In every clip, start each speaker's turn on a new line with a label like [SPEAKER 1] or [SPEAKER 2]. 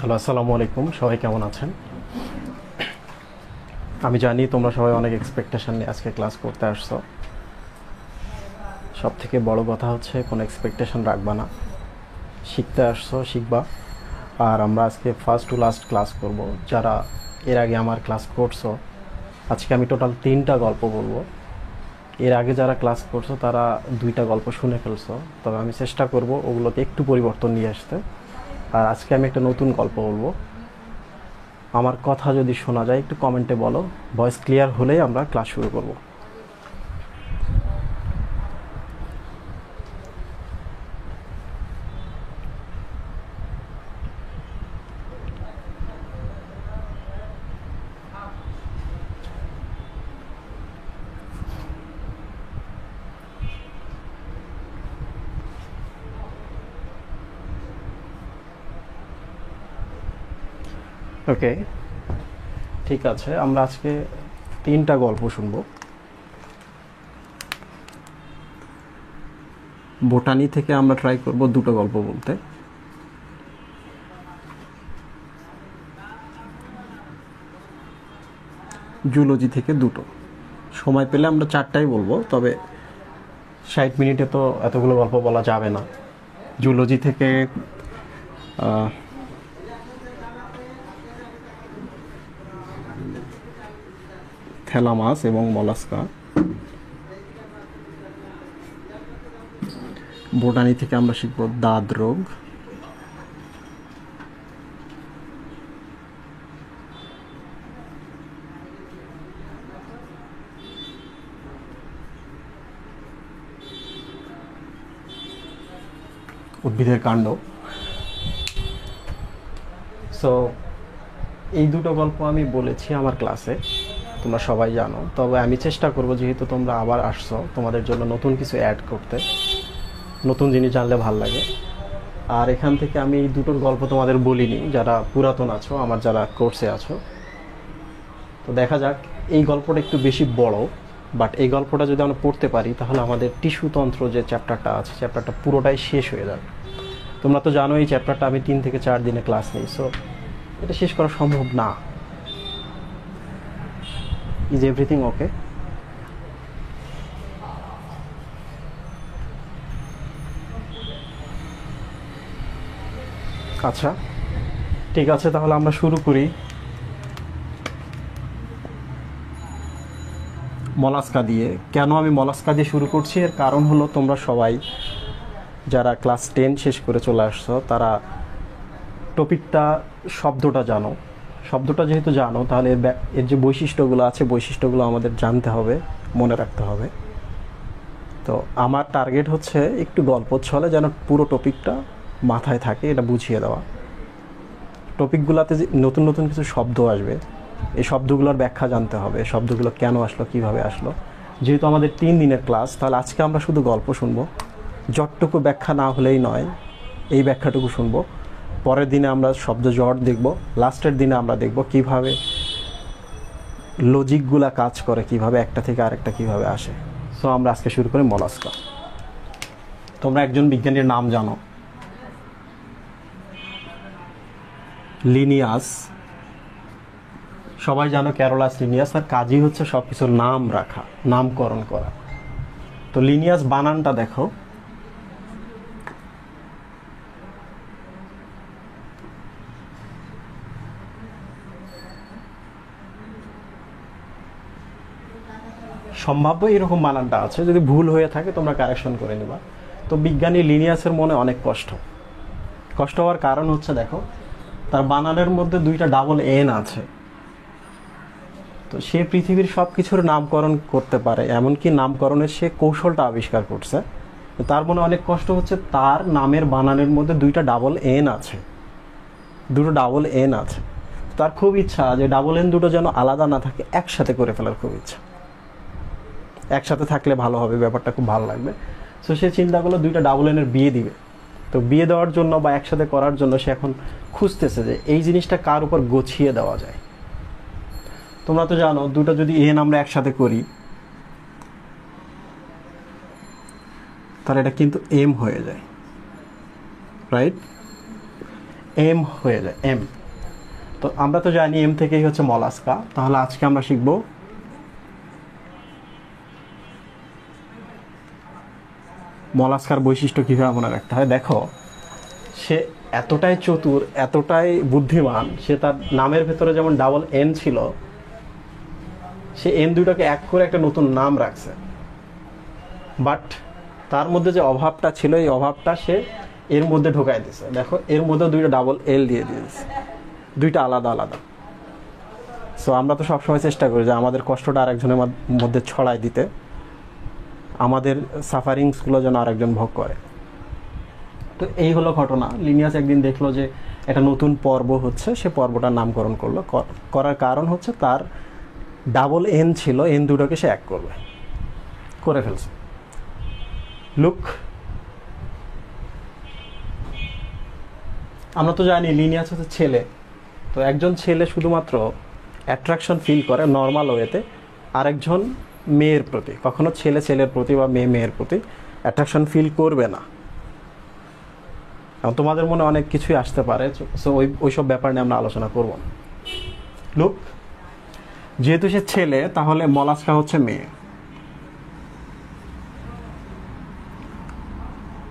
[SPEAKER 1] Hello, আসসালামু আলাইকুম। সবাই কেমন আছেন? আমি জানি তোমরা সবাই অনেক এক্সপেকটেশন নিয়ে আজকে ক্লাস করতে আসছো। সব থেকে বড় কথা হচ্ছে কোনো এক্সপেকটেশন রাখবা না। শিখতে আসছো, শিখবা। আর আমরা আজকে ফার্স্ট টু লাস্ট ক্লাস করব। যারা এর আগে আমার ক্লাস করছো, আজকে আমি টোটাল 3টা গল্প বলবো। এর আগে যারা ক্লাস করছো তারা 2টা গল্প শুনে ফেলছো, তবে আমি চেষ্টা করব ওগুলোতে একটু পরিবর্তন নিয়ে আসতে। আর আজকে আমি একটা নতুন গল্প বলবো। আমার কথা যদি শোনা যায় একটু কমেন্টে বলো। ভয়েস ক্লিয়ার হলেই আমরা ক্লাস শুরু করব। ওকে, ঠিক আছে। আমরা আজকে 3টা গল্প শুনবো। বোটানি থেকে আমরা ট্রাই করব 2টো গল্প বলতে। জুলজি থেকে 2টো। সময় পেলে আমরা 4টাই বলবো, তবে 60 মিনিটে তো এতগুলো গল্প বলা যাবে না। জুলজি থেকে থ্যালামাস এবং মলাস্কা। বোটানি থেকে আমরা শিখব দাঁত রোগ। উদ্ভিদের কাণ্ড। সো এই 2টো গল্প আমি বলেছি আমার ক্লাসে, তোমরা সবাই জানো। তবে আমি চেষ্টা করব, যেহেতু তোমরা আবার আসছো, তোমাদের জন্য নতুন কিছু অ্যাড করতে। নতুন জিনিস জানলে ভাল লাগে। আর এখান থেকে আমি এই 2টোর গল্প তোমাদের বলিনি, যারা পুরাতন আছো, আমার যারা কোর্সে আছো। তো দেখা যাক। এই গল্পটা একটু বেশি বড়, বাট এই গল্পটা যদি আমরা পড়তে পারি তাহলে আমাদের টিস্যুতন্ত্র যে চ্যাপ্টারটা আছে, চ্যাপ্টারটা পুরোটাই শেষ হয়ে যাবে। তোমরা তো জানো এই চ্যাপ্টারটা আমি 3 থেকে 4 দিনে ক্লাস নিই। সো এটা শেষ করা সম্ভব না। Is everything okay? আচ্ছা, ঠিক আছে, তাহলে আমরা শুরু করি। মলাস্কা দিয়ে। কেন আমি মলাস্কা দিয়ে শুরু করছি, এর কারণ হলো তোমরা সবাই যারা ক্লাস 10 শেষ করে চলে আসছো তারা টপিকটা, শব্দটা জানো। শব্দটা যেহেতু জানো, তাহলে এর যে বৈশিষ্ট্যগুলো আছে, বৈশিষ্ট্যগুলো আমাদের জানতে হবে, মনে রাখতে হবে। তো আমার টার্গেট হচ্ছে একটু গল্প ছলে যেন পুরো টপিকটা মাথায় থাকে, এটা বুঝিয়ে দেওয়া। টপিকগুলোতে যে নতুন নতুন কিছু শব্দ আসবে, এই শব্দগুলোর ব্যাখ্যা জানতে হবে, শব্দগুলো কেন আসলো, কিভাবে আসলো। যেহেতু আমাদের 3 দিনের ক্লাস, তাহলে আজকে আমরা শুধু গল্প শুনবো। যতটুকু ব্যাখ্যা না হলেই নয়, এই ব্যাখ্যাটুকু শুনবো। পরের দিনে আমরা শব্দ জট দেখব। লাস্টের দিনে আমরা দেখব কিভাবে লজিকগুলা কাজ করে, কিভাবে একটা থেকে আরেকটা কিভাবে আসে। সো আমরা আজকে শুরু করি মলাস্কা। তোমরা একজন বিজ্ঞানীর নাম জানো, লিনিয়াস। সবাই জানো ক্যারোলাস লিনিয়াস। আর কাজই হচ্ছে সব কিছুর নাম রাখা, নামকরণ করা। তো লিনিয়াস বানানটা দেখো। সম্ভাব্য এরকম বানানটা আছে, যদি ভুল হয়ে থাকে তোমরা কারেকশন করে নিবা। তো বিজ্ঞানী লিনিয়াসের মনে অনেক কষ্ট। কষ্ট হওয়ার কারণ হচ্ছে, দেখো, তার বানানের মধ্যে 2টা ডাবল এন আছে। তো সে পৃথিবীর সব কিছুর নামকরণ করতে পারে, এমনকি নামকরণের সে কৌশলটা আবিষ্কার করছে। তার মনে অনেক কষ্ট হচ্ছে, তার নামের বানানের মধ্যে 2টা ডাবল এন আছে, 2টো ডাবল এন আছে। তার খুব ইচ্ছা যে ডাবল এন দুটো যেন আলাদা না থাকে, একসাথে করে ফেলার খুব ইচ্ছা। একসাথে থাকলে ভালো হবে, ব্যাপারটা খুব ভালো লাগবে। সো সে চিন্তা করলো 2টা ডাবল এনের বিয়ে দিবে। তো বিয়ে দেওয়ার জন্য বা একসাথে করার জন্য সে এখন খুঁজতেছে যে এই জিনিসটা কার উপর গছিয়ে দেওয়া যায়। তোমরা তো জানো, 2টা যদি এন আমরা একসাথে করি তাহলে এটা কিন্তু এম হয়ে যায়, রাইট? এম হয়ে যায়, এম। তো আমরা তো জানি এম থেকেই হচ্ছে মলাস্কা। তাহলে আজকে আমরা শিখব মলাস্কার বৈশিষ্ট্য কীভাবে মনে রাখতে হয়। দেখো, সে এতটাই চতুর, এতটাই বুদ্ধিমান, সে তার নামের ভেতরে যেমন ডাবল এন ছিল, সে এন দুইটাকে এক করে একটা নতুন নাম রাখছে। বাট তার মধ্যে যে অভাবটা ছিল, এই অভাবটা সে এর মধ্যে ঢোকাই দিছে। দেখো, এর মধ্যে দুইটা ডাবল এল দিয়ে দিয়েছে, দুইটা আলাদা আলাদা। সো আমরা তো সবসময় চেষ্টা করি যে আমাদের কষ্টটা আরেকজনের মধ্যে ছড়াই দিতে, আমাদের সাফারিংসগুলো যেন আরেকজন ভোগ করে। তো এই হলো ঘটনা। লিনিয়াস একদিন দেখলো যে একটা নতুন পর্ব হচ্ছে, সে পর্বটার নামকরণ করলো। করার কারণ হচ্ছে তার ডাবল এন ছিল, এন দুটোকে সে এক করবে, করে ফেলছে। লুক, আমরা তো জানি লিনিয়াস হচ্ছে ছেলে। তো একজন ছেলে শুধুমাত্র অ্যাট্রাকশন ফিল করে নর্মাল ওয়েতে আরেকজন মেয়ের প্রতি, কখনো ছেলে ছেলের প্রতি বা মেয়ে মেয়ের প্রতি অ্যাট্রাকশন ফিল করবে না। এবং তোমাদের মনে অনেক কিছুই আসতে পারে, সো ওইসব ব্যাপার নিয়ে আমরা আলোচনা করব। লুক, যেহেতু সে ছেলে, তাহলে মলাস্কা হচ্ছে মেয়ে।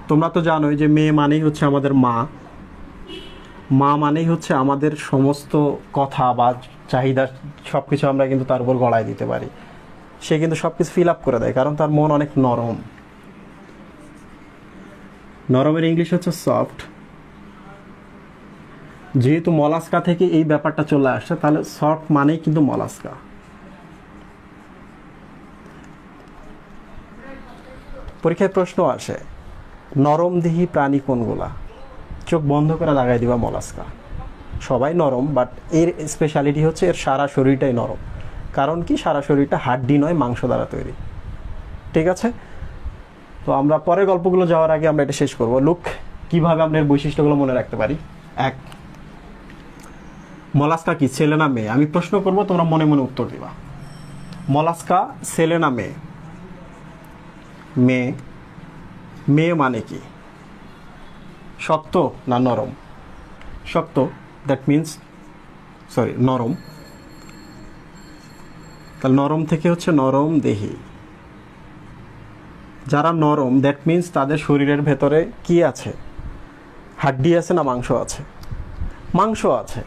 [SPEAKER 1] তোমরা তো জানোই যে মেয়ে মানেই হচ্ছে আমাদের মা। মা মানেই হচ্ছে আমাদের সমস্ত কথা বা চাহিদা সব কিছু আমরা কিন্তু তার উপর গড়ায় দিতে পারি। সে কিন্তু সব কিছু ফিল আপ করে দেয়, কারণ তার মন অনেক নরম। নরমের ইংলিশ হচ্ছে সফট। যেহেতু মলাস্কা থেকে এই ব্যাপারটা চলে আসছে, তাহলে সফট মানেই কিন্তু মলাস্কা। পরীক্ষায় প্রশ্ন আসে, নরমদেহী প্রাণী কোনগুলা? চোখ বন্ধ করে লাগাই দিবা মলাস্কা। সবাই নরম, বাট এর স্পেশালিটি হচ্ছে এর সারা শরীরটাই নরম। কারণ কি, সারা শরীরটা হাড্ডি নয়, মাংস দ্বারা তৈরি। ঠিক আছে, তো আমরা পরের গল্পগুলো যাওয়ার আগে আমরা এটা শেষ করব। লুক, কিভাবে আমরা এর বৈশিষ্ট্যগুলো মনে রাখতে পারি। এক, মলাস্কা কি, ছেলে না মেয়ে? আমি প্রশ্ন করব, তোমরা মনে মনে উত্তর দিবা। মলাস্কা ছেলে না মেয়ে? মেয়ে। মেয়ে মানে কি, শক্ত না নরম? শক্ত, দ্যাট মিন্স নরম। তাহলে নরম থেকে হচ্ছে নরম দেহি। যারা নরম, দ্যাট মিন্স তাদের শরীরের ভেতরে কি আছে? হাড্ডি আছে না মাংস আছে? মাংস আছে।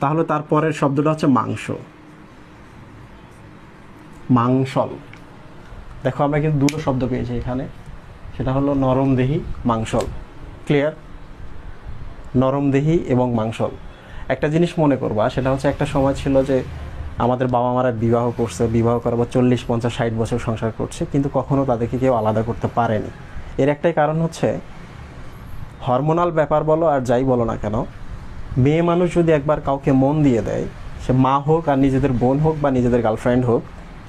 [SPEAKER 1] তাহলে তারপরের শব্দটা হচ্ছে মাংস, মাংসল। দেখো, আমরা কিন্তু দুটো শব্দ পেয়েছি এখানে, সেটা হলো নরমদেহী, মাংসল। ক্লিয়ার? নরমদেহী এবং মাংসল। একটা জিনিস মনে করবা, সেটা হচ্ছে একটা সময় ছিল যে আমাদের বাবা মারা বিবাহ করছে, বিবাহ করার পর 40, 50, 60 বছর সংসার করছে, কিন্তু কখনো তাদেরকে কেউ আলাদা করতে পারেনি। এর একটাই কারণ হচ্ছে হরমোনাল ব্যাপার বলো আর যাই বলো না কেন, মেয়ে মানুষ যদি একবার কাউকে মন দিয়ে দেয়, সে মা হোক আর নিজেদের বোন হোক বা নিজেদের গার্লফ্রেন্ড হোক,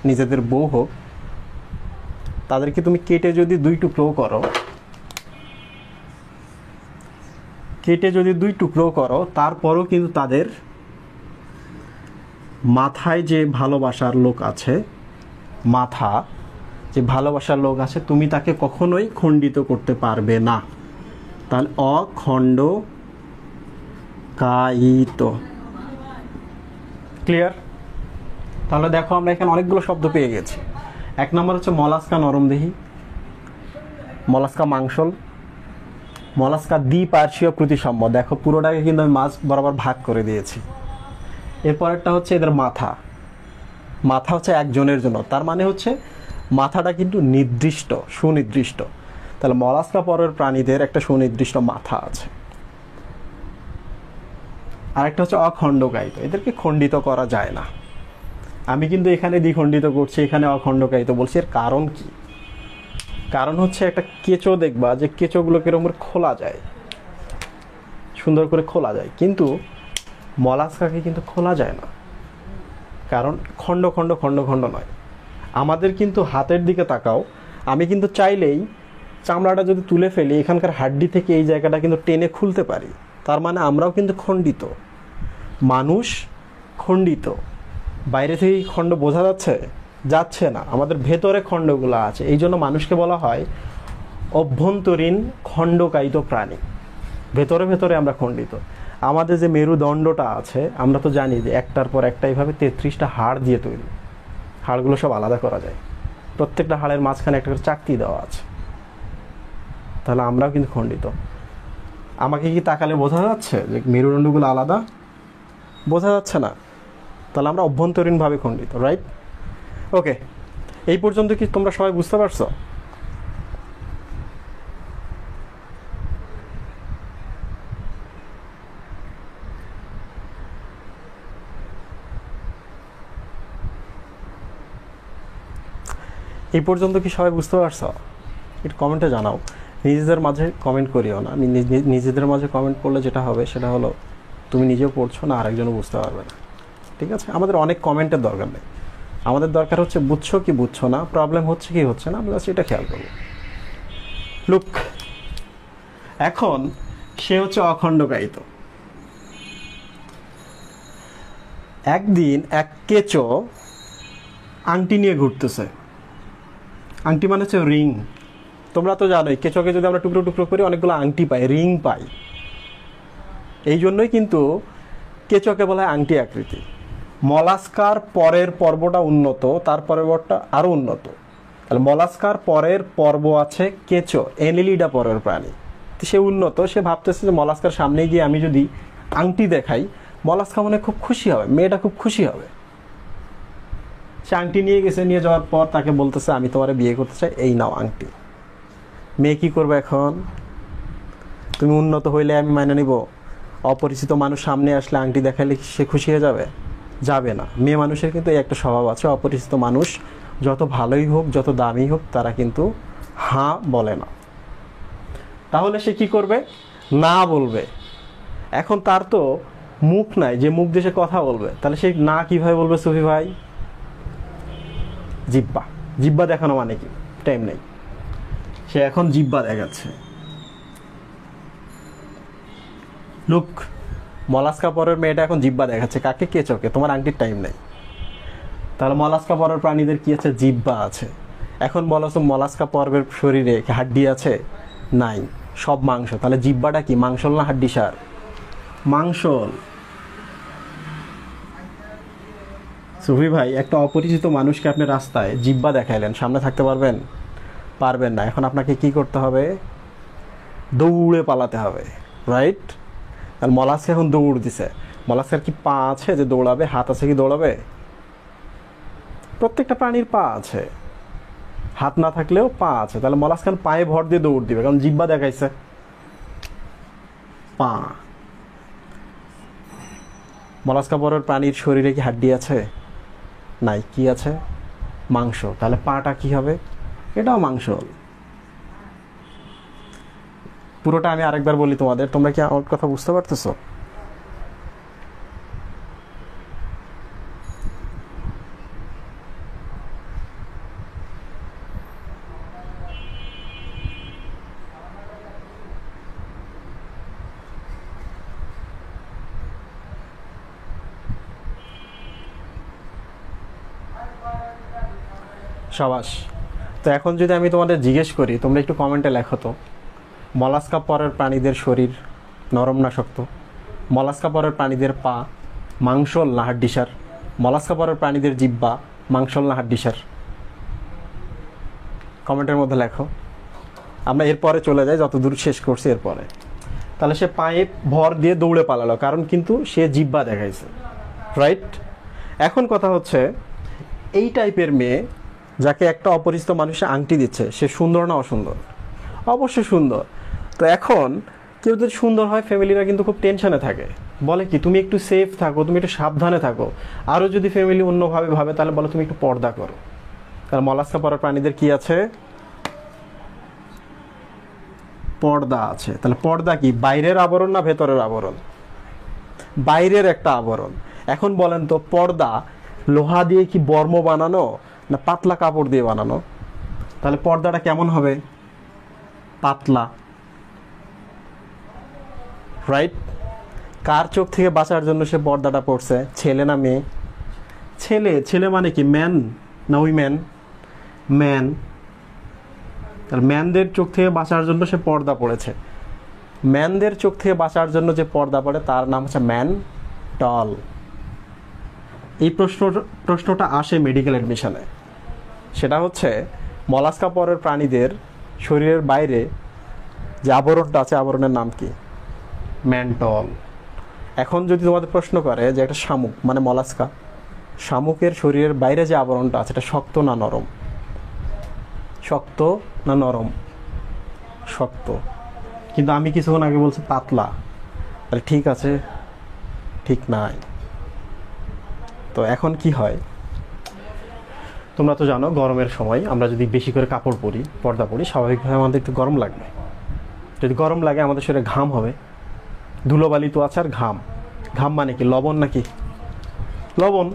[SPEAKER 1] নিজেদের বউ হোক, তাদেরকে তুমি কেটে যদি দুই টুকরো করো, তারপরও কিন্তু তাদের মাথায় যে ভালোবাসার লোক আছে, তুমি তাকে কখনোই খণ্ডিত করতে পারবে না। তাহলে অখণ্ডকায়িত। ক্লিয়ার? তাহলে দেখো, আমরা এখানে অনেকগুলো শব্দ পেয়ে গেছি। এক নম্বর হচ্ছে মলাস্কা নরমদেহী, মলাস্কা মাংসল, মলাস্কা দ্বিপার্শ্বীয় প্রতিসাম্য। দেখো, পুরোটাকে কিন্তু আমি মাছ বরাবর ভাগ করে দিয়েছি। এরপরেরটা হচ্ছে এদের মাথা হচ্ছে একজনের জন্য, তার মানে হচ্ছে মাথাটা কিন্তু নির্দিষ্ট, সুনির্দিষ্ট। তাহলে মলাস্কা পরের প্রাণীদের একটা সুনির্দিষ্ট মাথা আছে। আরেকটা হচ্ছে অখণ্ডকায়িত, এদেরকে খণ্ডিত করা যায় না। আমি কিন্তু এখানে দ্বিখণ্ডিত করছি, এখানে অখণ্ডকায়িত বলছি। এর কারণ কি? কারণ হচ্ছে একটা কেঁচো দেখবা যে কেঁচোগুলো কিরকম খোলা যায়, সুন্দর করে খোলা যায়, কিন্তু মলাস্কাকে কিন্তু খোলা যায় না। কারণ খণ্ড খণ্ড খণ্ড খণ্ড নয়। আমাদের কিন্তু হাতের দিকে তাকাও, আমি কিন্তু চাইলেই চামড়াটা যদি তুলে ফেলি, এখানকার হাড্ডি থেকে এই জায়গাটা কিন্তু টেনে খুলতে পারি। তার মানে আমরাও কিন্তু খণ্ডিত, মানুষ খণ্ডিত। বাইরে থেকে খণ্ড বোঝা যাচ্ছে না, আমাদের ভেতরে খণ্ডগুলো আছে। এই জন্য মানুষকে বলা হয় অভ্যন্তরীণ খণ্ডকায়িত প্রাণী। ভেতরে ভেতরে আমরা খণ্ডিত। আমাদের যে মেরুদণ্ডটা আছে আমরা তো জানি যে একটার পর একটা এইভাবে 33টা হাড় দিয়ে তৈরি। হাড়গুলো সব আলাদা করা যায়, প্রত্যেকটা হাড়ের মাঝখানে একটা করে চাকতি দেওয়া আছে। তাহলে আমরাও কিন্তু খণ্ডিত। আমাকে কি তাকালে বোঝা যাচ্ছে যে মেরুদণ্ডগুলো আলাদা? বোঝা যাচ্ছে না। তাহলে আমরা অভ্যন্তরীণভাবে খণ্ডিত, রাইট? ওকে, এই পর্যন্ত কি তোমরা সবাই বুঝতে পারছো? এই পর্যন্ত কি সবাই বুঝতে পারছো? একটু কমেন্টে জানাও। নিজেদের মাঝে কমেন্ট করিও না। নিজেদের মাঝে কমেন্ট করলে যেটা হবে সেটা হলো তুমি নিজেও পড়ছো না, আরেকজনও বুঝতে পারবে না। ঠিক আছে? আমাদের অনেক কমেন্টের দরকার নেই। আমাদের দরকার হচ্ছে বুঝছো কি বুঝছো না, প্রবলেম হচ্ছে কি হচ্ছে না, আমরা সেটা খেয়াল করবো। লুক, এখন সে হচ্ছে অখণ্ডকায়িত। একদিন এক কেঁচো আংটি নিয়ে ঘুরতেছে। আংটি মানে হচ্ছে রিং। তোমরা তো জানোই কেঁচোকে যদি আমরা টুকরো টুকরো করি অনেকগুলো আংটি পাই, রিং পাই। এই জন্যই কিন্তু কেঁচোকে বলা হয় আংটি আকৃতি। মলাস্কার পরের পর্বটা উন্নত, তার পরেরটা আরও উন্নত। তাহলে মলাস্কার পরের পর্ব আছে কেঁচো, এনিলিডা পরের প্রাণী। সে উন্নত, সে ভাবতেছে যে মলাস্কার সামনে গিয়ে আমি যদি আংটি দেখাই মলাস্কা মনে খুব খুশি হবে, মেয়েটা খুব খুশি হবে। সে আংটি নিয়ে গেছে, নিয়ে যাওয়ার পর তাকে বলতেছে আমি তোমার বিয়ে করতে চাই, এই নাও আংটি। মেয়ে কি করবে এখন? তুমি উন্নত হইলে আমি মাইনে নিব? অপরিচিত মানুষ সামনে আসলে আংটি দেখাইলে সে খুশি হয়ে যাবে? যাবে না। মেয়ে মানুষের কিন্তু এই একটা স্বভাব আছে, অপরিচিত মানুষ যত ভালোই হোক যত দামি হোক তারা কিন্তু হ্যাঁ বলে না। তাহলে সে কি করবে? না বলবে। এখন তার তো মুখ নাই যে মুখ দিয়ে সে কথা বলবে, তাহলে সে না কিভাবে বলবে সুফি ভাই? জিব্বা। জিব্বা দেখানো মানে কি? টাইম নেই, সে এখন জিব্বা দেখাচ্ছে। লুক, মলাস্কা পরের মেয়েটা এখন জিব্বা দেখাচ্ছে কাকে? কেঁচোকে। তোমার আংটির টাইম নেই। তাহলে মলাস্কা পরের প্রাণীদের কি আছে? জিব্বা আছে। এখন বলো তো মলাস্কা পর্বের শরীরে হাড্ডি আছে? নাই, সব মাংস। তাহলে জিব্বাটা কি মাংসল না হাড্ডি সার? মাংসল। সুফি ভাই, একটা অপরিচিত মানুষকে আপনি রাস্তায় জিব্বা দেখাইলেন, সামনে থাকতে পারবেন? পারবেন না। এখন আপনাকে কি করতে হবে? দৌড়ে পালাতে হবে, রাইট? আর মলাস্কা এখন দৌড় দিছে। মলাস্কার কি পা আছে যে দৌড়াবে? হাত আছে কি দৌড়াবে? প্রত্যেকটা প্রাণীর পা আছে, হাত না থাকলেও পা আছে। তাহলে মলাস্কান পায়ে ভর দিয়ে দৌড় দিবে, কারণ জিব্বা দেখাইছে। পা। মলাস্কা পরের প্রাণীর শরীরে কি হাড্ডি আছে? নাই। কি আছে? মাংস। তাহলে পাটা কি হবে? এটাও মাংস। পুরোটা আমি আরেকবার বলি তোমাদের, তোমরা কি আমার কথা বুঝতে পারতেছো? সাবাস। তো এখন যদি আমি তোমাদের জিজ্ঞেস করি, তোমরা একটু কমেন্টে লেখো তো, মলাস্কা পরের প্রাণীদের শরীর নরম না শক্ত? মলাস্কা পরের প্রাণীদের পা মাংসল না হাড্ডিসার? মলাস্কা পরের প্রাণীদের জিব্বা মাংসল না হাড্ডিসার? কমেন্টের মধ্যে লেখো। আমরা এরপরে চলে যাই, যত দূর শেষ করছি এরপরে। তাহলে সে পায়ে ভর দিয়ে দৌড়ে পালালো, কারণ কিন্তু সে জিব্বা দেখাইছে, রাইট? এখন কথা হচ্ছে, এই টাইপের মেয়ে যাকে একটা অপরিচিত মানুষে আংটি দিচ্ছে, সে সুন্দর না অসুন্দর? অবশ্যই সুন্দর। তো এখন কেউ যদি সুন্দর হয়, ফ্যামিলিরা কিন্তু খুব টেনশনে থাকে, বলে কি তুমি একটু সেফ থাকো, তুমি একটু সাবধানে থাকো। আরও যদি ফ্যামিলি অন্যভাবে ভাবে তাহলে বলে তুমি একটু পর্দা করো। তাহলে মলাস্কা পরের প্রাণীদের কি আছে? পর্দা আছে। তাহলে পর্দা কি বাইরের আবরণ না ভেতরের আবরণ? বাইরের একটা আবরণ। এখন বলেন তো, পর্দা লোহা দিয়ে কি বর্ম বানানো না পাতলা কাপড় দিয়ে বানানো? তাহলে পর্দাটা কেমন হবে? পাতলা, রাইট? কার চোখ থেকে বাঁচার জন্য সে পর্দাটা পড়ছে? ছেলে না মেয়ে? ছেলে। ছেলে মানে কি ম্যান না উইম্যান? ম্যান। তাহলে ম্যানদের চোখ থেকে বাঁচার জন্য সে পর্দা পড়েছে। ম্যানদের চোখ থেকে বাঁচার জন্য যে পর্দা পড়ে তার নাম হচ্ছে ম্যান্টল। এই প্রশ্নটা আসে মেডিকেল অ্যাডমিশনে। সেটা হচ্ছে মলাস্কা পরের প্রাণীদের শরীরের বাইরে যে আবরণটা আছে, আবরণের নাম কি? ম্যান্টল। এখন যদি তোমাদের প্রশ্ন করে যে একটা শামুক মানে মলাস্কা, শামুকের শরীরের বাইরে যে আবরণটা আছে এটা শক্ত না নরম? শক্ত না নরম? শক্ত। কিন্তু আমি কিছুক্ষণ আগে বলছি পাতলা। আরে ঠিক আছে, ঠিক নাই। তো এখন কি হয়, তোমরা তো জানো গরমের সময় আমরা যদি বেশি করে কাপড় পরি, পর্দা পরি, স্বাভাবিকভাবে আমাদের একটু গরম লাগবে। যদি গরম লাগে আমাদের শরীরে ঘাম হবে, ধুলোবালি তো আছে আর ঘাম। ঘাম মানে কি? লবণ নাকি? লবণ।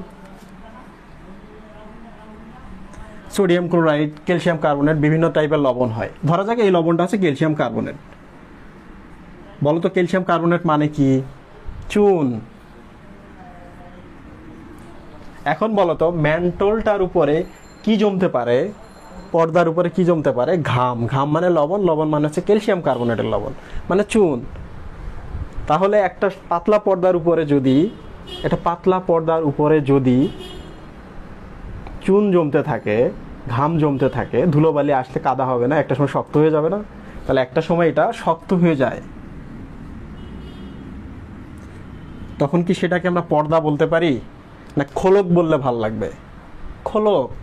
[SPEAKER 1] সোডিয়াম ক্লোরাইড, ক্যালসিয়াম কার্বনেট, বিভিন্ন টাইপের লবণ হয়। ধরা যাক এই লবণটা আছে ক্যালসিয়াম কার্বনেট। বলো তো ক্যালসিয়াম কার্বনেট মানে কি? চুন। এখন বলো তো ম্যান্টলটার উপরে কি জমতে পারে? পর্দার উপরে কি জমতে পারে? ঘাম। ঘাম মানে লবণ, লবণ মানে হচ্ছে ক্যালসিয়াম কার্বনেটের লবণ, মানে চুন। তাহলে একটা পাতলা পর্দার উপরে যদি চুন জমতে থাকে, ঘাম জমতে থাকে, ধুলোবালি আসলে কাদা হবে না? একটা সময় শক্ত হয়ে যাবে না? তাহলে একটা সময় এটা শক্ত হয়ে যায়, তখন কি সেটাকে আমরা পর্দা বলতে পারি, না খোলক বললে ভাল লাগবে? খোলক।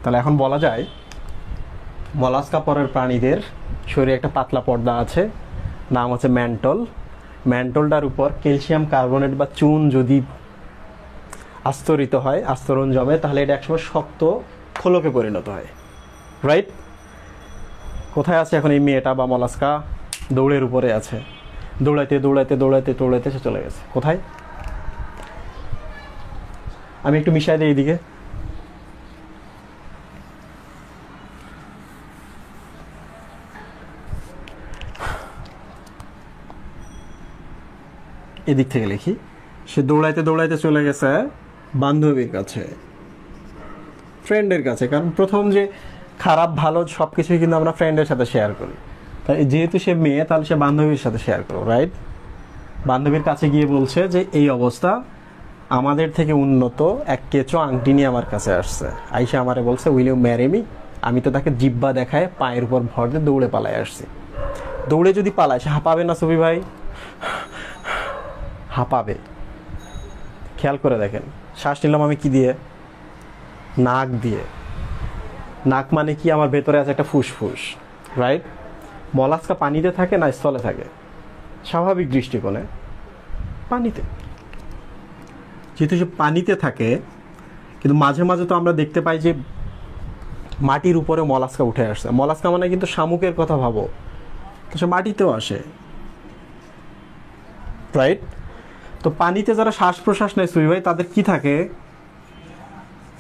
[SPEAKER 1] তাহলে এখন বলা যায় মলাস্কা পরের প্রাণীদের শরীরে একটা পাতলা পর্দা আছে, নাম হচ্ছে ম্যান্টল। ম্যান্টলটার উপর ক্যালসিয়াম কার্বনেট বা চুন যদি আস্তরিত হয়, আস্তরণ জমে, তাহলে এটা একসময় শক্ত খোলকে পরিণত হয়। রাইট? কোথায় আছে এখন এই মেয়েটা বা মলাস্কা? দৌড়ের উপরে আছে। দৌড়াইতে দৌড়াইতে দৌড়াইতে দৌড়াইতে সে চলে গেছে কোথায়? আমি একটু মিশাই দিই এইদিকে। এদিক থেকে লিখি। সে দৌড়াইতে দৌড়াইতে চলে গেছে বান্ধবীর কাছে, ফ্রেন্ডের কাছে। কারণ প্রথম যে খারাপ ভালো সব কিছুই কিন্তু আমরা ফ্রেন্ডের সাথে শেয়ার করি। তাই যেহেতু সে মেয়ে, তাহলে সে বান্ধবীর সাথে শেয়ার করো। রাইট? বান্ধবীর কাছে গিয়ে বলছে যে এই অবস্থা, আমাদের থেকে উন্নত এক কেঁচো আংটি নিয়ে আমার কাছে আসছে। আইসা আমারে বলছে উইল ইউ ম্যারি মি? আমি তো তাকে জিব্বা দেখায় পায়ের উপর ভর দিয়ে দৌড়ে পালায় আসছি। দৌড়ে যদি পালায় সে হাঁপাবে না সুবি ভাই? হাঁপাবে। খেয়াল করে দেখেন, শ্বাস নিলাম আমি কি দিয়ে? নাক দিয়ে। নাক মানে কি? আমার ভেতরে আছে একটা ফুসফুস। রাইট? মলাস্কা পানিতে থাকে না স্থলে থাকে? স্বাভাবিক দৃষ্টিকোণে পানিতে। যেহেতু সে পানিতে থাকে, কিন্তু মাঝে মাঝে তো আমরা দেখতে পাই যে মাটির উপরে মলাস্কা উঠে আসছে। মলাস্কা মানে কিন্তু শামুকের কথা ভাবো, তো সে মাটিতেও আসে। রাইট? তো পানিতে যারা শ্বাস প্রশ্বাস নেয় সুই ভাই, তাদের কি থাকে?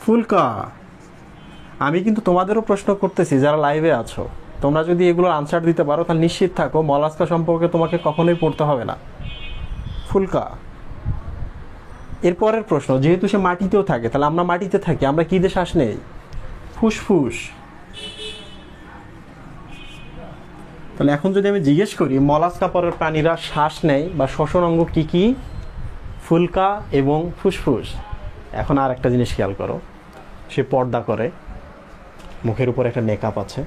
[SPEAKER 1] ফুলকা। আমি কিন্তু তোমাদেরও প্রশ্ন করতেছি যারা লাইভে আছো, তোমরা যদি এগুলোর আনসার দিতে পারো তাহলে নিশ্চিত থাকো মলাস্কা সম্পর্কে তোমাকে কখনোই পড়তে হবে না। ফুলকা। এরপরের প্রশ্ন, যেহেতু সে মাটিতেও থাকে, তাহলে আমরা মাটিতে থাকি, আমরা কি দিয়ে শ্বাস নেই? ফুসফুস। তাহলে এখন যদি আমি জিজ্ঞেস করি মলাস্কা পরের প্রাণীরা শ্বাস নেয় বা শ্বসন অঙ্গ কি কি? ফুলকা এবং ফুসফুস। এখন আর একটা জিনিস খেয়াল করো, সে পর্দা করে, মুখের উপর একটা নেকাব আছে,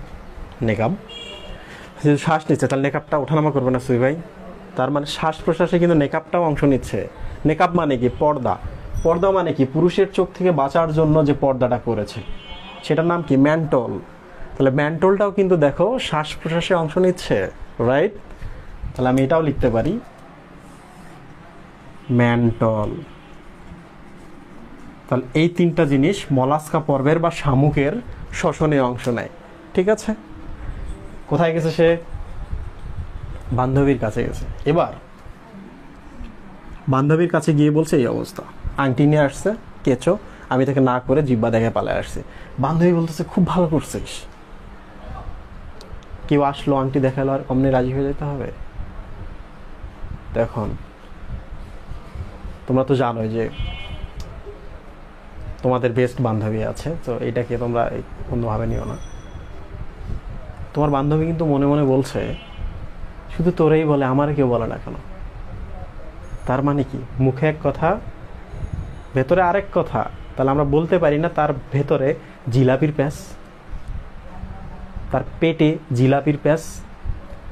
[SPEAKER 1] নেকাব। যদি শ্বাস নিচ্ছে তাহলে নেকাবটা ওঠানামা করবে না সুই ভাই? তার মানে শ্বাস প্রশ্বাসে কিন্তু নেকাবটাও অংশ নিচ্ছে। নেকাব মানে কি? পর্দা। পর্দা মানে কি? পুরুষের চোখ থেকে বাঁচার জন্য যে পর্দাটা করেছে সেটার নাম কি? ম্যান্টল। তাহলে ম্যান্টলটাও কিন্তু দেখো শ্বাস প্রশ্বাসে অংশ নিচ্ছে। রাইট? তাহলে আমি এটাও লিখতে পারি ম্যান্টল। তাহলে এই তিনটা জিনিস মলাস্কা পর্বের বা শামুকের শ্বসনে অংশ নেয়। ঠিক আছে? কোথায় গেছে সে? বান্ধবীর কাছে গেছে। এবার বান্ধবীর কাছে গিয়ে বলছে এই অবস্থা, আংটি নিয়ে আসছে কেঁচো, আমি তাকে না করে জিব্বা দেখে পালায় আসছি। বান্ধবী বলতেছে খুব ভালো করছিস। কেউ আসলো আংটি দেখালো আর অমনি রাজি হয়ে যেতে হবে? দেখুন, তোমরা তো জানোই যে তোমাদের বেস্ট বান্ধবী আছে, তো এটাকে তোমরা অন্যভাবে নিও না। তোমার বান্ধবী কিন্তু মনে মনে বলছে শুধু তোরেই বলে, আমার কেউ বলে না কেন? তার মানে কি, মুখে এক কথা ভেতরে আরেক কথা। তাহলে আমরা বলতে পারি না তার ভেতরে জিলাপির প্যাঁচ, তার পেটে জিলাপির প্যাঁচ।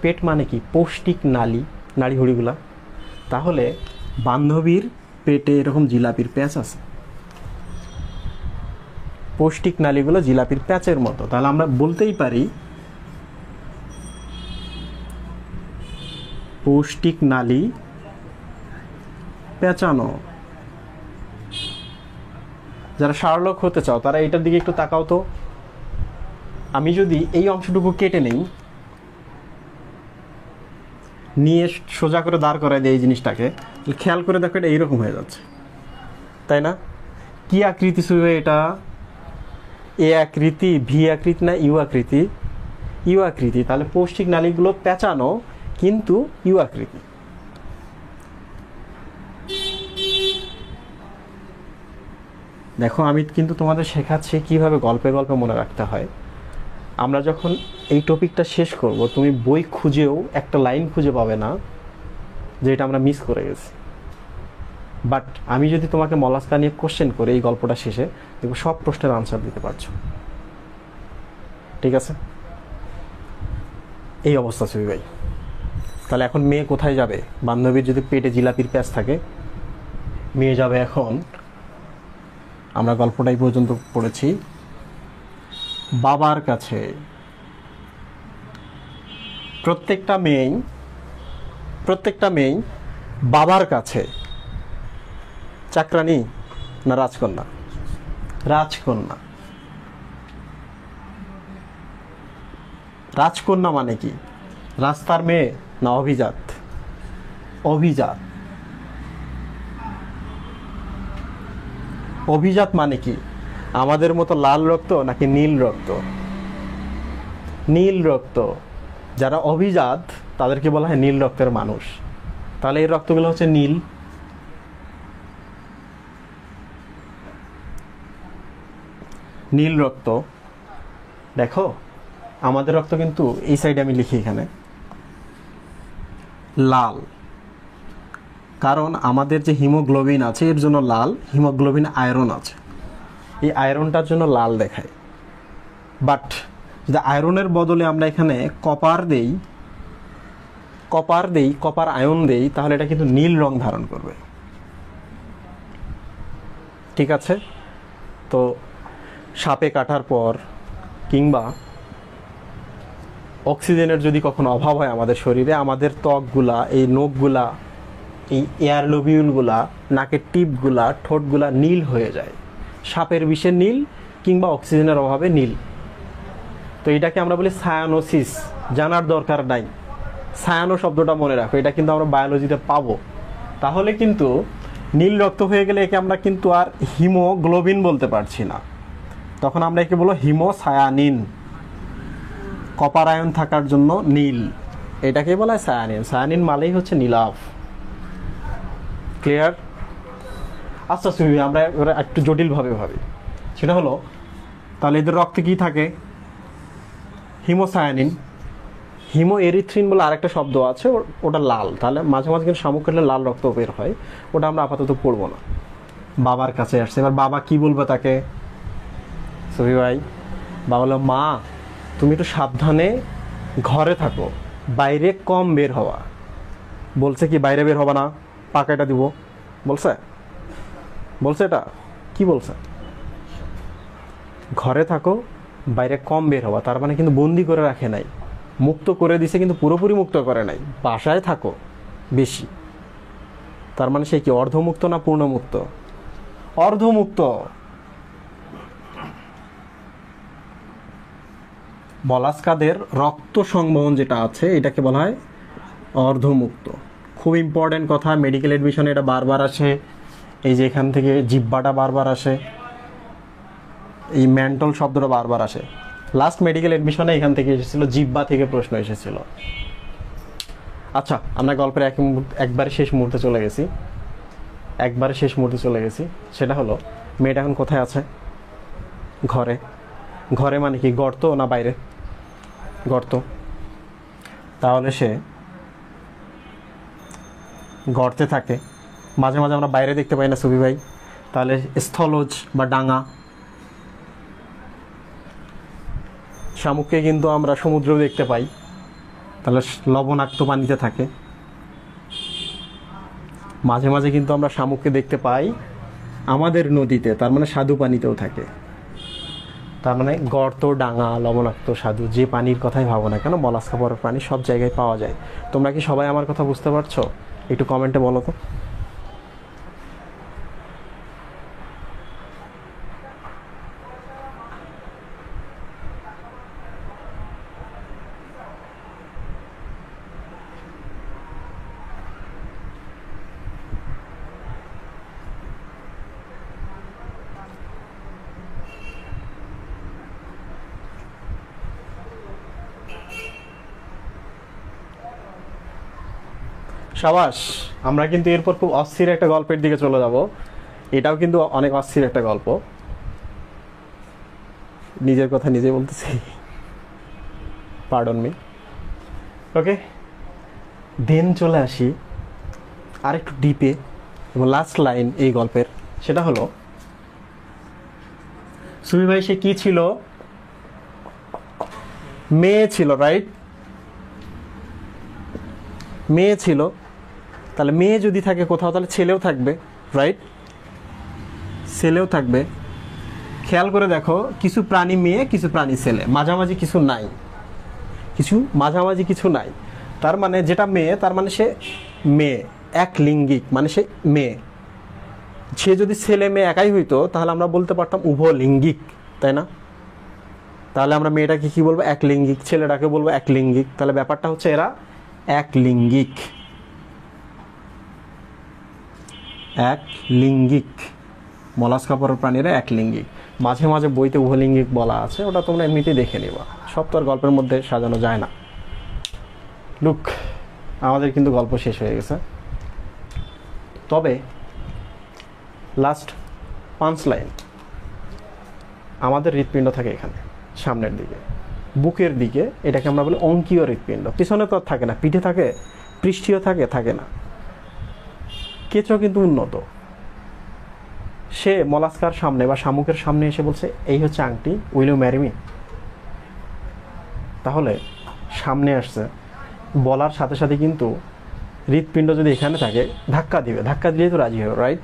[SPEAKER 1] পেট মানে কি, পৌষ্টিক নালী, নাড়িহুড়িগুলা। তাহলে বান্ধবীর পেটে এরকম জিলাপির প্যাঁচ আছে, পৌষ্টিক নালীগুলো জিলাপির প্যাঁচের মতো। তাহলে আমরা বলতেই পারি পৌষ্টিক নালী পেঁচানো। যারা শার্লক হতে চাও তারা এটার দিকে একটু তাকাও তো। আমি যদি এই অংশটুকু কেটে নেই, নিয়ে সোজা করে দাঁড় করাই দিই এই জিনিসটাকে, খেয়াল করে দেখো এটা এইরকম হয়ে যাচ্ছে, তাই না? কি আকৃতি ছিল এটা? এ আকৃতি, ভি আকৃতি না ইউ আকৃতি? ইউ আকৃতি। তাহলে পৌষ্টিক নালীগুলো পেঁচানো কিন্তু ইউ আকৃতি। দেখো আমি কিন্তু তোমাদের শেখাচ্ছি কিভাবে গল্পে গল্পে মনে রাখতে হয়। আমরা যখন এই টপিকটা শেষ করব, তুমি বই খুঁজেও একটা লাইন খুঁজে পাবে না যে এটা আমরা মিস করে গেছি। বাট আমি যদি তোমাকে মলাস্কা নিয়ে কোশ্চেন করে এই গল্পটা শেষে, দেখবো সব প্রশ্নের আনসার দিতে পারছো। ঠিক আছে, এই অবস্থা ছবি ভাই। তাহলে এখন মেয়ে কোথায় যাবে? বান্ধবীর যদি পেটে জিলাপির প্যাঁচ থাকে, মেয়ে যাবে এখন, আমরা গল্পটাই পর্যন্ত পড়েছি, বাবার কাছে। প্রত্যেকটা মেয়েই বাবার কাছে। চাকরানী না রাজকন্যা? রাজকন্যা। রাজকন্যা মানে কি, রাস্তার মেয়ে না অভিজাত? অভিজাত। অভিজাত মানে কি, আমাদের মতো লাল রক্ত নাকি নীল রক্ত? নীল রক্ত। যারা অভিজাত তাদেরকে বলা হয় নীল রক্তের মানুষ। তাহলে এই রক্তগুলো হচ্ছে নীল। নীল রক্ত। দেখো আমাদের রক্ত কিন্তু এই সাইডে আমি লিখি এখানে লাল, কারণ আমাদের যে হিমোগ্লোবিন আছে এর জন্য লাল। হিমোগ্লোবিন আয়রন আছে, এই আয়রনটার জন্য লাল দেখায়। বাট যদি আয়রনের বদলে আমরা এখানে কপার দেই, কপার আয়ন দেই, তাহলে এটা কিন্তু নীল রং ধারণ করবে। ঠিক আছে? তো সাপে কাটার পর কিংবা অক্সিজেনের যদি কখনো অভাব হয় আমাদের শরীরে, আমাদের ত্বকগুলা, এই নখগুলা, এই এয়ার লোবিউলগুলা, নাকের টিপগুলা, ঠোঁটগুলা নীল হয়ে যায়। সাপের বিষে নীল কিংবা অক্সিজেনের অভাবে নীল। তো এটাকে আমরা বলি সায়ানোসিস। জানার দরকার নাই, সায়ানো শব্দটা মনে রাখো, এটা কিন্তু আমরা বায়োলজিতে পাবো। তাহলে কিন্তু নীল রক্ত হয়ে গেলে একে আমরা কিন্তু আর হিমোগ্লোবিন বলতে পারছি না, তখন আমরা একে বলবো হিমোসায়ানিন। কপার আয়ন থাকার জন্য নীল, এটাকে বলা হয় সায়ানিন। সায়ানিন মানেই হচ্ছে নীলাভ। ক্লিয়ার? আচ্ছা সুবি, আমরা একটু জটিলভাবে ভাবি। সেটা হলো, তাহলে এদের রক্তে কি থাকে? হিমোসায়ানিন। হিমো এরিথ্রিন বলে আরেকটা শব্দ আছে, ওটা লাল। তাহলে মাঝে মাঝে কিন্তু শামুক কাটলে লাল রক্ত বের হয়, ওটা আমরা আপাতত পড়বো না। বাবার কাছে আসছে, এবার বাবা কি বলবে তাকে? সুবি ভাই, বাবা বললো, মা তুমি একটু সাবধানে ঘরে থাকো, বাইরে কম বের হওয়া। বলছে কি বাইরে বের হবা না, পাকাটা দিব? বলছে? এটা কি বলছে? ঘরে থাকো, বাইরে কম বের হওয়া। তার মানে কিন্তু বন্দি করে রাখে নাই, মুক্ত করে দিছে, কিন্তু পুরোপুরি মুক্ত করে নাই। বাসায় থাকো বেশি। তার মানে সে কি অর্ধমুক্ত না পূর্ণমুক্ত? অর্ধমুক্ত। মলাস্কাদের রক্ত সংবহন যেটা আছে এটাকে বলা হয় অর্ধমুক্ত। খুব ইম্পর্টেন্ট কথা, মেডিকেল এডমিশনে এটা বারবার আসে। এই যে এখান থেকে জিব্বাটা বারবার আসে, এই মেন্টাল শব্দটা বারবার আসে। লাস্ট মেডিকেল এডমিশনে এখান থেকে এসেছিল, জিব্বা থেকে প্রশ্ন এসেছিল। আচ্ছা, আমরা গল্পের একবারে শেষ মুহূর্তে চলে গেছি। সেটা হলো, মেয়েটা এখন কোথায় আছে? ঘরে। ঘরে মানে কি, গর্ত না বাইরে? গর্ত, তাহলে সে গর্তে থাকে। মাঝে মাঝে আমরা বাইরে দেখতে পাই না সুবি ভাই, তাহলে স্থলজ বা ডাঙা। শামুককে কিন্তু আমরা সমুদ্রেও দেখতে পাই, তাহলে লবণাক্ত পানিতে থাকে। মাঝে মাঝে কিন্তু আমরা শামুককে দেখতে পাই আমাদের নদীতে, তার মানে স্বাদু পানিতেও থাকে। তার মানে গর্ত, ডাঙা, লবণাক্ত, স্বাদু, যে পানির কথাই ভাবো না কেন, মলাস্কা পরের প্রাণী সব জায়গায় পাওয়া যায়। তোমরা কি সবাই আমার কথা বুঝতে পারছো? একটু কমেন্টে বলো তো। সাবাস, আমরা কিন্তু এরপর খুব অস্থির একটা গল্পের দিকে চলে যাব। এটাও কিন্তু অনেক অস্থির একটা গল্প, নিজের কথা নিজে বলতেছি, পার্ডন মি। ওকে, দেন চলে আসি আরেকটু ডিপে, এবং লাস্ট লাইন এই গল্পের, সেটা হলো সুবি ভাই সে কি ছিল? মেয়ে ছিল, রাইট? মেয়ে ছিল, তাহলে মেয়ে যদি থাকে কোথাও, তাহলে ছেলেও থাকবে, রাইট? ছেলেও থাকবে। খেয়াল করে দেখো, কিছু প্রাণী মেয়ে, কিছু প্রাণী ছেলে, মাঝামাঝি কিছু নাই, মাঝামাঝি কিছু নাই। তার মানে যেটা মেয়ে, তার মানে সে মেয়ে, এক লিঙ্গিক, মানে সে মেয়ে। সে যদি ছেলে মেয়ে একাই হইতো, তাহলে আমরা বলতে পারতাম উভয় লিঙ্গিক, তাই না? তাহলে আমরা মেয়েটাকে কি বলবো? এক লিঙ্গিক। ছেলেটাকে বলবো এক লিঙ্গিক। তাহলে ব্যাপারটা হচ্ছে এরা এক লিঙ্গিক, এক লিঙ্গিক। মলাস্কা পরের প্রাণীরা এক লিঙ্গিক। মাঝে মাঝে বইতে উভলিঙ্গিক বলা আছে, ওটা তোমরা এমনিতেই দেখে নিবা, সব তো আর গল্পের মধ্যে সাজানো যায় না। লুক, আমাদের কিন্তু গল্প শেষ হয়ে গেছে, তবে লাস্ট 5 লাইন। আমাদের হৃৎপিণ্ড থাকে এখানে সামনের দিকে, বুকের দিকে। এটাকে আমরা বলি অঙ্কীয় হৃৎপিণ্ড। পিছনে তো থাকে না, পিঠে থাকে, পৃষ্ঠীয় থাকে না। কেঁচো কিন্তু উন্নত। সে মলাস্কার সামনে বা শামুকের সামনে এসে বলছে, এই হচ্ছে আংটি, উইল ইউ ম্যারি মি? তাহলে সামনে আসছে, বলার সাথে সাথে কিন্তু হৃৎপিণ্ড যদি এখানে থাকে, ধাক্কা দিবে, ধাক্কা দিলেই তো রাজি হবে, রাইট?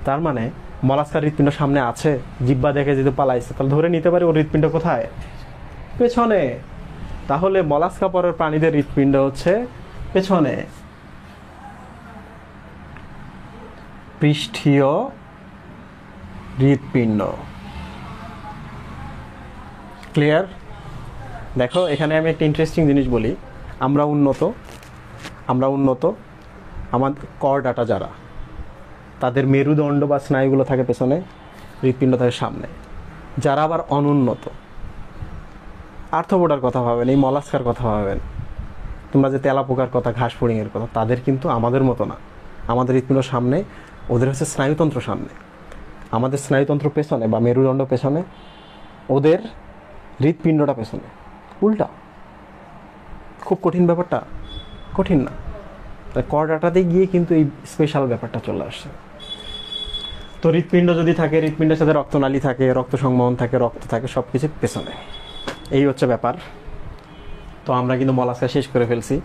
[SPEAKER 1] তার মানে মলাস্কার হৃৎপিণ্ড সামনে আছে, জিব্বা দেখে যদি পালাইছে, তাহলে ধরে নিতে পারি ওর হৃৎপিণ্ড কোথায়? পেছনে। তাহলে মলাস্কা পরের প্রাণীদের হৃৎপিণ্ড হচ্ছে পেছনে, পৃষ্ঠীয় হৃৎপিণ্ড। ক্লিয়ার? দেখো, এখানে আমি একটা ইন্টারেস্টিং জিনিস বলি। আমরা উন্নত, আমাদের কর্ডাটা যারা, তাদের মেরুদণ্ড বা স্নায়ুগুলো থাকে পেছনে, হৃৎপিণ্ড থাকে সামনে। যারা আবার অনুন্নত, আর্থ্রোপোডার কথা ভাবেন, এই মলাস্কার কথা ভাবেন, তোমরা যে তেলাপোকার কথা, ঘাস ফড়িংয়ের কথা, তাদের কিন্তু আমাদের মতো না। আমাদের হৃৎপিণ্ড সামনে, ওদের হচ্ছে স্নায়ুতন্ত্র সামনে, আমাদের স্নায়ুতন্ত্র পেছনে বা মেরুদণ্ড পেছনে, ওদের হৃৎপিণ্ডটা পেছনে, উল্টা। খুব কঠিন ব্যাপারটা? কঠিন না। কর্ডাটাতে গিয়ে কিন্তু এই স্পেশাল ব্যাপারটা চলে আসছে। তো হৃৎপিণ্ড যদি থাকে, হৃৎপিণ্ডের সাথে রক্তনালী থাকে, রক্ত সংবহন থাকে, রক্ত থাকে, সব কিছু পেছনে। এই হচ্ছে ব্যাপার। তো আমরা কিন্তু মলাস্কা শেষ করে ফেলছি।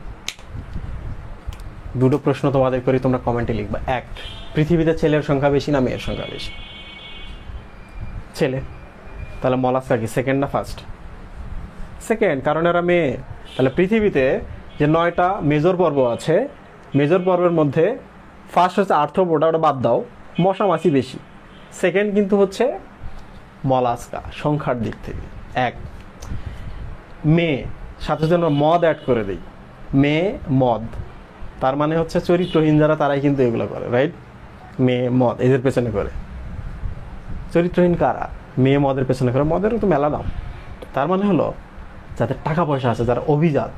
[SPEAKER 1] দুটো প্রশ্ন তোমাদের করি, তোমরা কমেন্টে লিখবা। এক, পৃথিবীতে ছেলের সংখ্যা বেশি না মেয়ের সংখ্যা বেশি? ছেলে। তাহলে মলাস্কা কি সেকেন্ড না ফার্স্ট? সেকেন্ড, কারণ এরা মেয়ে। তাহলে পৃথিবীতে যে 9টা মেজর পর্ব আছে, মেজর পর্বের মধ্যে ফার্স্ট হচ্ছে আর্থ্রোপোডা, ওটা বাদ দাও, মশা মাছি বেশি। সেকেন্ড কিন্তু হচ্ছে মলাস্কা সংখ্যার দিক থেকে। এক, মেয়ে, সাথে সাথে আমরা মদ অ্যাড করে দিই, মেয়ে মদ, তার মানে হচ্ছে চরিত্রহীন যারা, তারাই কিন্তু এগুলো করে, রাইট? মেয়ে মদ এদের পেছনে করে। চরিত্রহীন কারা? মেয়ে মদের পেছনে করে। মদেরও তো মেলা দাম। তার মানে হলো যাদের টাকা পয়সা আছে, যারা অভিজাত,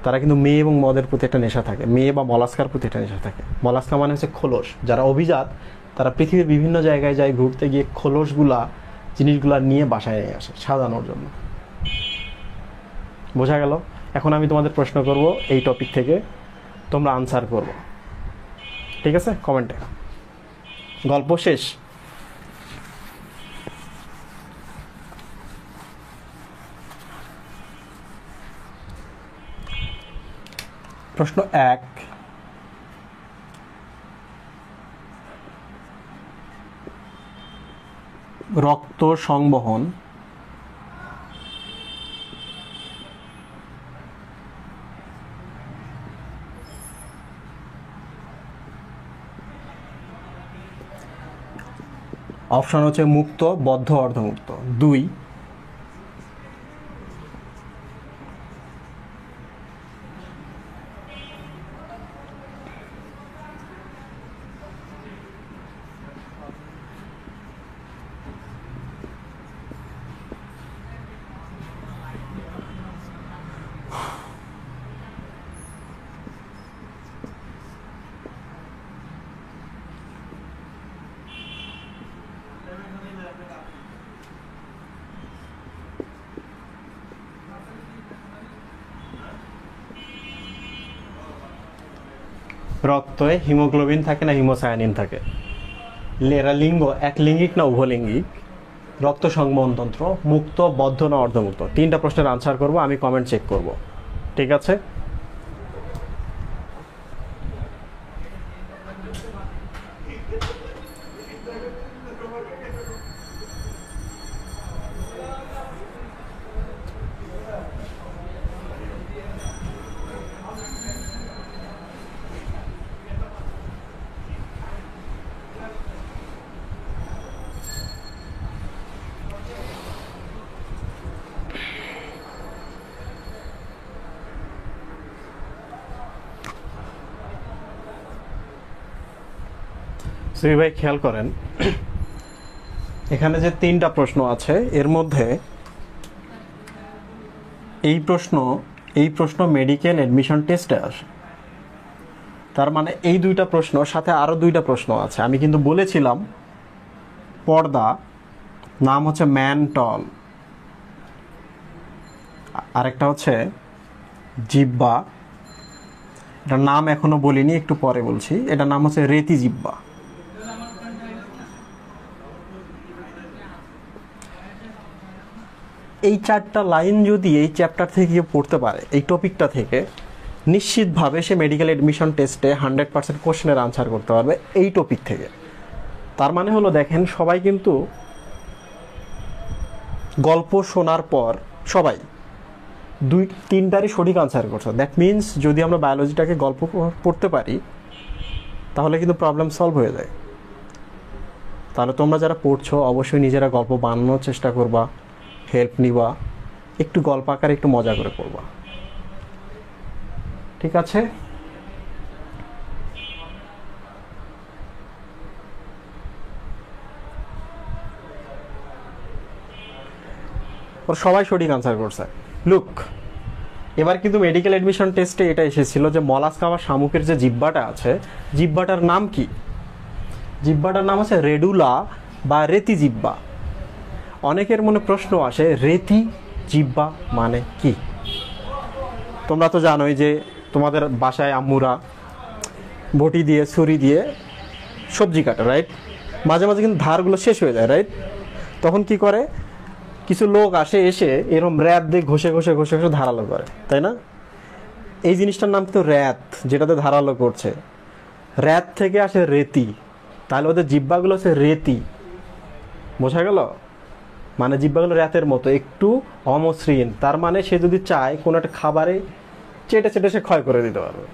[SPEAKER 1] তারা কিন্তু মেয়ে এবং মদের প্রতি একটা নেশা থাকে, মেয়ে বা মলাস্কার প্রতি একটা নেশা থাকে। মলাস্কা মানে হচ্ছে খোলস। যারা অভিজাত, তারা পৃথিবীর বিভিন্ন জায়গায় যায়, ঘুরতে গিয়ে খোলসগুলা, জিনিসগুলা নিয়ে বাসায় নিয়ে আসে সাজানোর জন্য। বোঝা গেল? এখন আমি তোমাদের প্রশ্ন করব এই টপিক থেকে, তোমরা আনসার করবো, ঠিক আছে? কমেন্টে। গল্প শেষ? প্রশ্ন 1, রক্ত সংবহন অপশন হচ্ছে মুক্ত, বদ্ধ, অর্ধমুক্ত। 2, রক্তে হিমোগ্লোবিন থাকে না হিমোসায়ানিন থাকে? এরা লিঙ্গ একলিঙ্গিক না উভলিঙ্গিক? রক্ত সংবহন তন্ত্র মুক্ত, বদ্ধ না অর্ধমুক্ত? 3টা প্রশ্নের আনসার করব, আমি কমেন্ট চেক করব, ঠিক আছে? শ্রী ভাই খেয়াল করেন, এখানে যে 3টা প্রশ্ন আছে এর মধ্যে এই প্রশ্ন মেডিকেল অ্যাডমিশন টেস্টে আসে। তার মানে এই 2টা প্রশ্ন সাথে আরো 2টা প্রশ্ন আছে। আমি কিন্তু বলেছিলাম পর্দা, নাম হচ্ছে ম্যানটল, আরেকটা হচ্ছে জিব্বা, এটার নাম এখনো বলিনি, একটু পরে বলছি। এটার নাম হচ্ছে রেতি জিব্বা। এই 4টা লাইন যদি এই চ্যাপ্টার থেকে পড়তে পারে, এই টপিকটা থেকে, নিশ্চিতভাবে সে মেডিকেল এডমিশন টেস্টে 100% কোশ্চেনের আনসার করতে পারবে এই টপিক থেকে। তার মানে হলো, দেখেন সবাই কিন্তু গল্প শোনার পর সবাই 2-3টারই সঠিক আনসার করছে। দ্যাট মিনস যদি আমরা বায়োলজিটাকে গল্প পড়তে পারি তাহলে কিন্তু প্রবলেম সলভ হয়ে যায়। তাহলে তোমরা যারা পড়ছো অবশ্যই নিজেরা গল্প বানানোর চেষ্টা করবা, হেল্প নিবা, একটু গল্প আকারে একটু মজা করে পড়বা, ঠিক আছে? সবাই সঠিক আনসার করছে। লুক, এবার কিন্তু মেডিকেল এডমিশন টেস্টে এটা এসেছিল যে মলাস্কা বা শামুকের যে জিহ্বাটা আছে, জিহ্বাটার নাম কি? জিহ্বাটার নাম আছে রেডুলা বা রেতি জিহ্বা। অনেকের মনে প্রশ্ন আসে, রেতি জিহ্বা মানে কি? তোমরা তো জানোই যে তোমাদের বাসায় আম্মুরা বটি দিয়ে, ছুরি দিয়ে সবজি কাটে, রাইট? মাঝে মাঝে কিন্তু ধারগুলো শেষ হয়ে যায়, রাইট? তখন কি করে, কিছু লোক এসে এরকম র্যাত দিয়ে ঘষে ঘষে ঘষে ঘষে ধারালো করে, তাই না? এই জিনিসটার নাম তো র্যাত, যেটাতে ধারালো করছে। র্যাত থেকে আসে রেতি, তাহলে ওদের জিহ্বাগুলো হচ্ছে রেতি। বোঝা গেল? মানে জিহ্বাগুলো র্যাতের মতো একটু অমসৃণ। তার মানে সে যদি চায় কোনো একটা খাবারে চেটে চেটে সে ক্ষয় করে দিতে পারবে।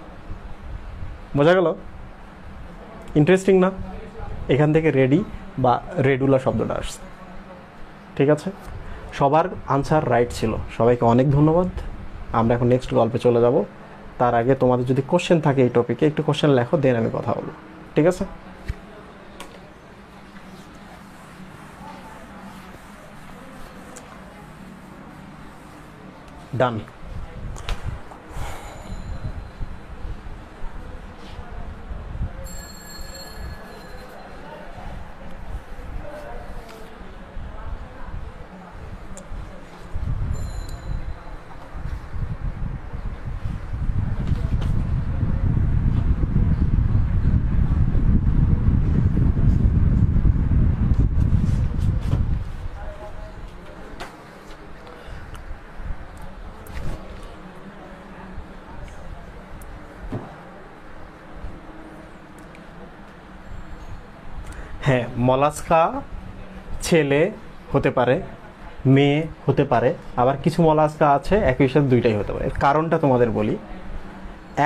[SPEAKER 1] বোঝা গেল? ইন্টারেস্টিং না? এখান থেকে রেডি বা রেডুলা শব্দটা আসছে, ঠিক আছে? সবার আনসার রাইট ছিল, সবাইকে অনেক ধন্যবাদ। আমরা এখন নেক্সট গল্পে চলে যাব। তার আগে তোমাদের যদি কোশ্চেন থাকে এই টপিকে, একটু কোশ্চেন লেখো, দেন আমি কথা বলবো, ঠিক আছে? ডান। হ্যাঁ, মলাস্কা ছেলে হতে পারে, মেয়ে হতে পারে, আবার কিছু মলাস্কা আছে একই সাথে দুইটাই হতে পারে। এর কারণটা তোমাদের বলি।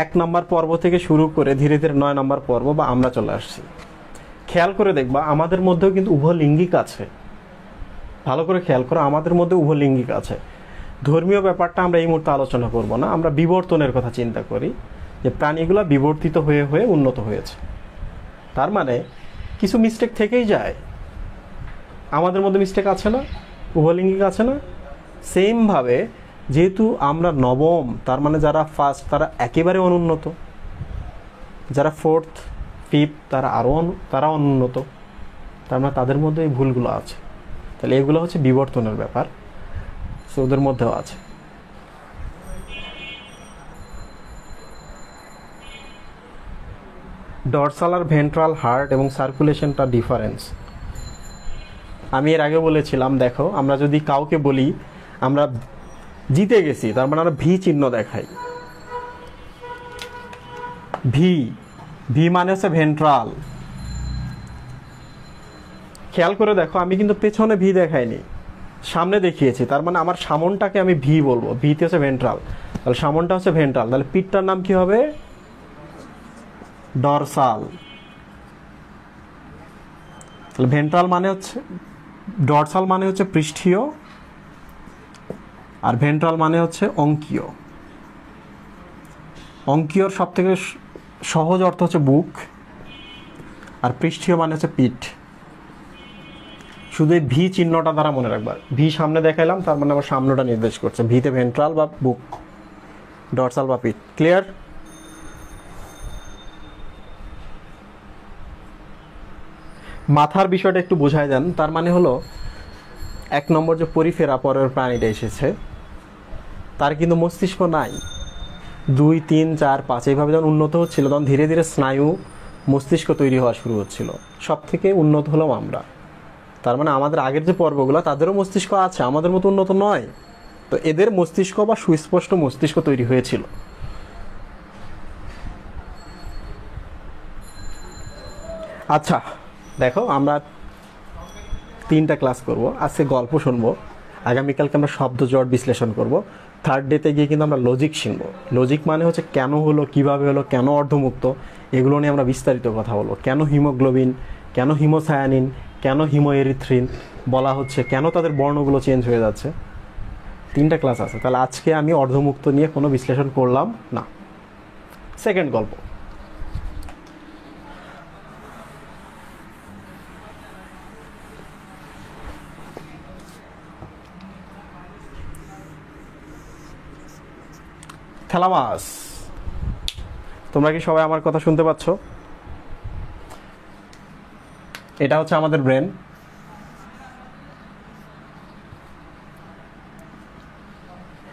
[SPEAKER 1] 1 নম্বর পর্ব থেকে শুরু করে ধীরে ধীরে 9 নম্বর পর্ব বা আমরা চলে আসছি। খেয়াল করে দেখবা আমাদের মধ্যেও কিন্তু উভলিঙ্গিক আছে। ভালো করে খেয়াল করো, আমাদের মধ্যে উভলিঙ্গিক আছে। ধর্মীয় ব্যাপারটা আমরা এই মুহূর্তে আলোচনা করব না, আমরা বিবর্তনের কথা চিন্তা করি, যে প্রাণীগুলো বিবর্তিত হয়ে হয়ে উন্নত হয়েছে। তার মানে কিছু মিস্টেক থেকেই যায়। আমাদের মধ্যে মিস্টেক আছে না, উভলিঙ্গিক আছে না? সেমভাবে যেহেতু আমরা নবম, তার মানে যারা ফার্স্ট তারা একেবারে অনুন্নত, যারা ফোর্থ ফিফথ তারা অনুন্নত, তার মানে তাদের মধ্যে এই ভুলগুলো আছে। তাহলে এগুলো হচ্ছে বিবর্তনের ব্যাপার, সো ওদের মধ্যেও আছে। ডরসাল আর ভেন্ট্রাল হার্ট এবং সার্কুলেশনটা ডিফারেন্স। আমি এর আগে বলেছিলাম, দেখো আমরা যদি কাউকে বলি আমরা জিতে গেছি, তার মানে আমরা ভি চিহ্ন দেখাই। ভি ভি মানে হচ্ছে ভেন্ট্রাল। খেয়াল করে দেখো, আমি কিন্তু পেছনে ভি দেখাইনি, সামনে দেখিয়েছি। তার মানে আমার সামনটাকে আমি ভি বলবো, ভিতে হচ্ছে ভেন্ট্রাল, তাহলে সামনটা হচ্ছে ভেন্ট্রাল। তাহলে পিঠটার নাম কি হবে? ডরসাল। তাহলে ভেন্ট্রাল মানে হচ্ছে, ডরসাল মানে হচ্ছে পৃষ্ঠীয়, আর ভেন্ট্রাল মানে হচ্ছে অঙ্কীয়। অঙ্কীয়র সব থেকে সহজ অর্থ হচ্ছে বুক, আর পৃষ্ঠীয় মানে হচ্ছে পিঠ। শুধু এই ভি চিহ্নটা দ্বারা মনে রাখবা, ভি সামনে দেখাইলাম তার মানে আমার সামনেটা নির্দেশ করছে, ভিতে ভেন্ট্রাল বা বুক, ডরসাল বা পিঠ। ক্লিয়ার? মাথার বিষয়টা একটু বোঝায় দেন। তার মানে হলো 1 নম্বর যে পরিফেরা পরের প্রাণীটা এসেছে, তার কিন্তু মস্তিষ্ক নাই। 2, 3, 4, 5 এইভাবে যখন উন্নত হচ্ছিল, তখন ধীরে ধীরে স্নায়ু মস্তিষ্ক তৈরি হওয়া শুরু হচ্ছিল। সব থেকে উন্নত হলাম আমরা। তার মানে আমাদের আগের যে পর্বগুলো, তাদেরও মস্তিষ্ক আছে, আমাদের মতো উন্নত নয়। তো এদের মস্তিষ্ক বা সুস্পষ্ট মস্তিষ্ক তৈরি হয়েছিল। আচ্ছা দেখো, আমরা 3টা ক্লাস করব। আজকে গল্প শুনবো, আগামীকালকে আমরা শব্দ জট বিশ্লেষণ করব। থার্ড ডেতে গিয়ে কিন্তু আমরা লজিক শিখবো। লজিক মানে হচ্ছে কেন হলো, কিভাবে হলো, কেন অর্ধমুক্ত, এগুলো নিয়ে আমরা বিস্তারিত কথা বলবো। কেন হিমোগ্লোবিন, কেন হিমোসায়ানিন, কেন হিমোএরিথ্রিন বলা হচ্ছে, কেন তাদের বর্ণগুলো চেঞ্জ হয়ে যাচ্ছে। 3টা ক্লাস আছে। তাহলে আজকে আমি অর্ধমুক্ত নিয়ে কোনো বিশ্লেষণ করলাম না। সেকেন্ড গল্প। থ্যালামাস। তোমরা কি সবাই আমার কথা শুনতে পাচ্ছ? এটা হচ্ছে আমাদের ব্রেন।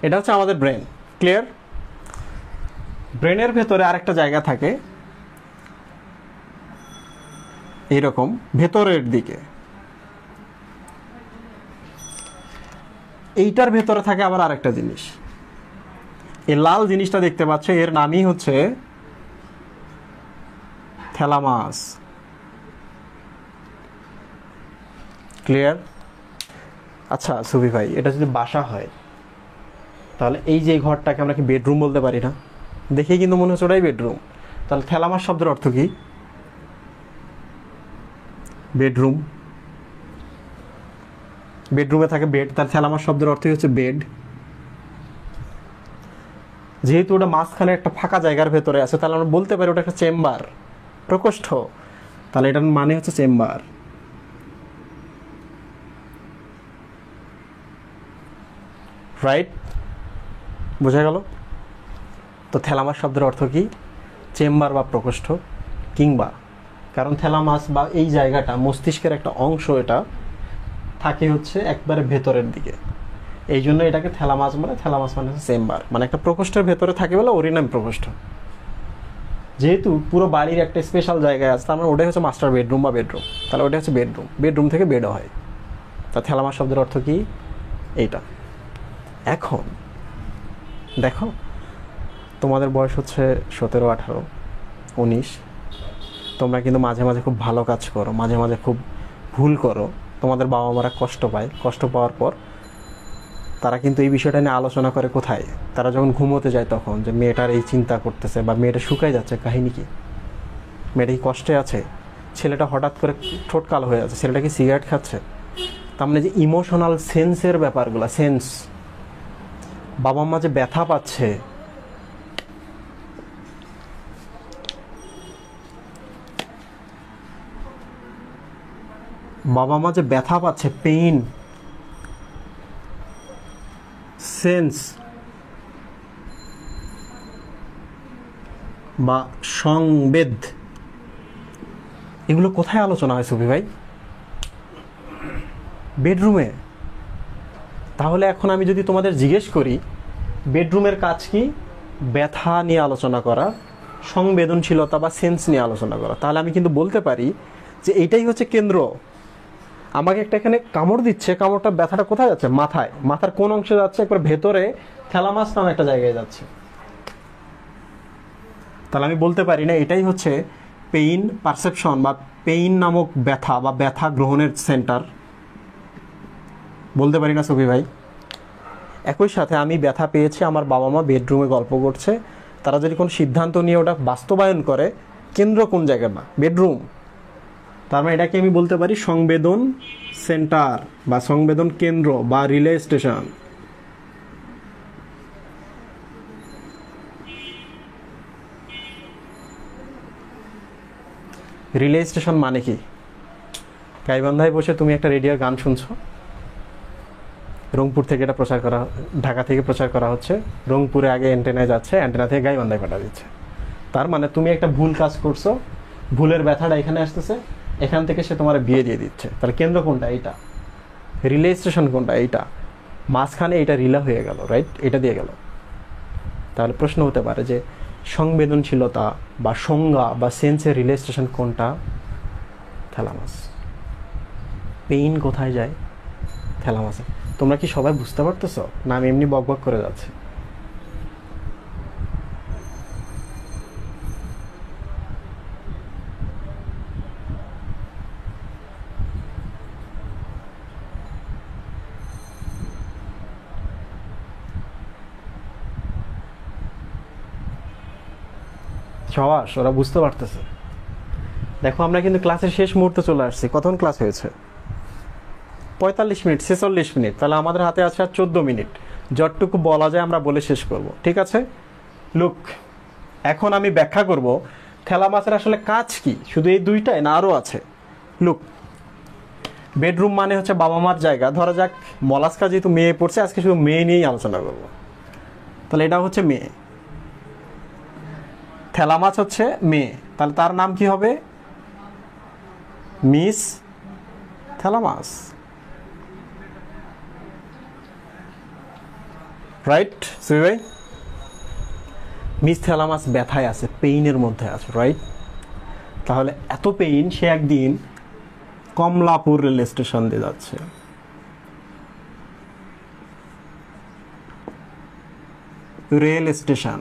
[SPEAKER 1] এটা হচ্ছে আমাদের ব্রেন। ক্লিয়ার? ব্রেনের ভেতরে আরেকটা জায়গা থাকে এইরকম ভেতরের দিকে। এইটার ভেতরে থাকে আবার আরেকটা জিনিস। এই লাল জিনিসটা দেখতে পাচ্ছ, এর নামই হচ্ছে থ্যালামাস। ক্লিয়ার? আচ্ছা সুফি ভাই, এটা যদি বাসা হয়, তাহলে এই যে ঘরটাকে আমরা কি বেডরুম বলতে পারি না? দেখে কিন্তু মনে হচ্ছে ওটাই বেডরুম। তাহলে থ্যালামাস শব্দের অর্থ কি? বেডরুম। বেডরুমে থাকে বেড, তার থ্যালামাস শব্দের অর্থই হচ্ছে বেড। যেহেতু ওটা মাঝখানে একটা ফাঁকা জায়গার ভেতরে আছে, তাহলে আমরা বলতে পারি ওটা একটা চেম্বার, প্রকোষ্ঠ। তাহলে এটার মানে হচ্ছে চেম্বার। রাইট? বোঝা গেল? তো থ্যালামাস শব্দের অর্থ কি? চেম্বার বা প্রকোষ্ঠ, কিংবা, কারণ থ্যালামাস বা এই জায়গাটা মস্তিষ্কের একটা অংশ, এটা থাকে হচ্ছে একবারে ভেতরের দিকে। এই জন্য এটাকে থ্যালামাস মানে, থ্যালামাস মানে হচ্ছে চেম্বার, মানে একটা প্রকোষ্ঠের ভেতরে থাকে বলে ওরই নাম প্রকোষ্ঠ। যেহেতু পুরো বাড়ির একটা স্পেশাল জায়গায় আছে, তার মানে ওটাই হচ্ছে মাস্টার বেডরুম বা বেডরুম। তাহলে ওটা হচ্ছে বেডরুম। বেডরুম থেকে বেডও হয়। তা থ্যালামাস শব্দের অর্থ কি? এইটা। এখন দেখো, তোমাদের বয়স হচ্ছে 17, 18, 19। তোমরা কিন্তু মাঝে মাঝে খুব ভালো কাজ করো, মাঝে মাঝে খুব ভুল করো, তোমাদের বাবা মারা কষ্ট পায়। কষ্ট পাওয়ার পর তারা কিন্তু এই বিষয়টা নিয়ে আলোচনা করে কোথায়, তারা যখন ঘুমোতে যায় তখন, যে মেয়েটার এই চিন্তা করতেছে বা মেয়েটা শুকায় যাচ্ছে, কাহিনী কি, মেয়েটা কি কষ্টে আছে, ছেলেটা হঠাৎ করে ঠোঁট কালো হয়ে যাচ্ছে, ছেলেটা কি সিগারেট খাচ্ছে। তার মানে যে ইমোশনাল সেন্সের ব্যাপারগুলো, সেন্স, বাবা মা যে ব্যথা পাচ্ছে, বাবা মা যে ব্যথা পাচ্ছে, পেইন, সেন্স বা সংবেদ, এগুলো কোথায় আলোচনা হয় সুফি ভাই? বেডরুমে। তাহলে এখন আমি যদি তোমাদের জিজ্ঞেস করি বেডরুমের কাজ কি, ব্যথা নিয়ে আলোচনা করা, সংবেদনশীলতা বা সেন্স নিয়ে আলোচনা করা, তাহলে আমি কিন্তু বলতে পারি যে এইটাই হচ্ছে কেন্দ্র। আমাকে একটা এখানে কামড় দিচ্ছে, কামড়টা ব্যথাটা কোথায় যাচ্ছে? মাথায়। মাথার কোন অংশে যাচ্ছে? একবার ভেতরে থ্যালামাস নামে একটা জায়গায় যাচ্ছে। তাহলে আমি বলতে পারি না এটাই হচ্ছে পেইন পারসেপশন বা পেইন নামক ব্যথা বা ব্যথা গ্রহণের সেন্টার? বলতে পারি না সুফি ভাই? একই সাথে আমি ব্যথা পেয়েছি, আমার বাবা মা বেডরুমে গল্প করছে, তারা যদি কোনো সিদ্ধান্ত নিয়ে ওটা বাস্তবায়ন করে, কেন্দ্র কোন জায়গা? না, বেডরুম। তার মানে এটাকে আমি বলতে পারি সংবেদন সেন্টার বা সংবেদন কেন্দ্র বা রিলে স্টেশন। রিলে স্টেশন মানে কি? গাইবান্ধায় বসে তুমি একটা রেডিওর গান শুনছো, রংপুর থেকে এটা প্রচার করা, ঢাকা থেকে প্রচার করা হচ্ছে, রংপুরে আগে অ্যান্টেনায় যাচ্ছে, অ্যান্টেনা থেকে গাইবান্ধায় পাঠা দিচ্ছে। তার মানে তুমি একটা ভুল কাজ করছো, ভুলের ব্যথাটা এখানে আসতেছে, এখান থেকে সে তোমার বিয়ে দিয়ে দিচ্ছে। তাহলে কেন্দ্র কোনটা? এইটা। রিলে স্টেশন কোনটা? এইটা। মাঝখানে এটা রিলা হয়ে গেল, রাইট? এটা দিয়ে গেল। তাহলে প্রশ্ন হতে পারে যে সংবেদনশীলতা বা সংজ্ঞা বা সেন্সের রিলে স্টেশন কোনটা? থ্যালামাস। পেইন কোথায় যায়? থ্যালামাসে। তোমরা কি সবাই বুঝতে পারতেছো না আমি এমনি বকবক করে যাচ্ছি? সবাস, ওরা বুঝতে পারতেছে। দেখো আমরা কিন্তু ক্লাসের শেষ মুহূর্তে চলে আসছি। কতক্ষণ ক্লাস হয়েছে? 45 মিনিট, 46 মিনিট। তাহলে আমাদের হাতে আছে আর 14 মিনিট। যতটুকু বলা যায় আমরা বলে শেষ করব, ঠিক আছে? লুক, এখন আমি ব্যাখ্যা করব থ্যালামাসের আসলে কাজ কি। শুধু এই দুইটাই না, আরও আছে। লুক, বেডরুম মানে হচ্ছে বাবা মার জায়গা। ধরা যাক মলাস্কা যেহেতু মেয়ে পড়ছে, আজকে শুধু মেয়ে নিয়েই আলোচনা করব। তাহলে এটা হচ্ছে মেয়ে, থ্যালামাস হচ্ছে মেয়ে। তাহলে তার নাম কি হবে? মিস থ্যালামাস, রাইট সুই ভাই? মিস থ্যালামাস ব্যথায় আছে, পেইনের মধ্যে আছে, রাইট? তাহলে এত পেইন, সে একদিন কমলাপুর রেল স্টেশন দিয়ে যাচ্ছে। রেল স্টেশন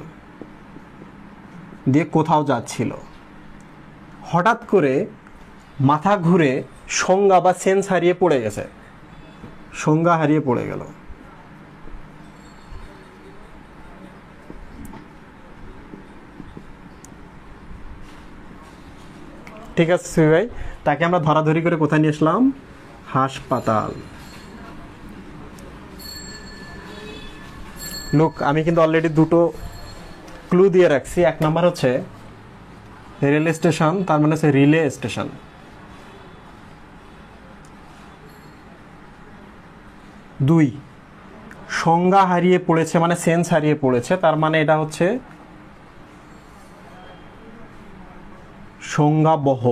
[SPEAKER 1] দিয়ে কোথাও যাচ্ছিল, হঠাৎ করে মাথা ঘুরে সংজ্ঞা বা সেন্স হারিয়ে পড়ে গেছে, সংজ্ঞা হারিয়ে পড়ে গেল। ঠিক আছে সুই ভাই, তাকে আমরা ধরাধরি করে কোথায় নিয়ে আসলাম? হাসপাতাল। লোক, আমি কিন্তু অলরেডি দুটো ক্লু দিয়ে রাখছি। এক নাম্বার হচ্ছে রেল স্টেশন, তার মানে হচ্ছে রিলে স্টেশন। দুই, সংজ্ঞা হারিয়ে পড়েছে মানে সেন্স হারিয়ে পড়েছে, তার মানে এটা হচ্ছে সংজ্ঞাবহ,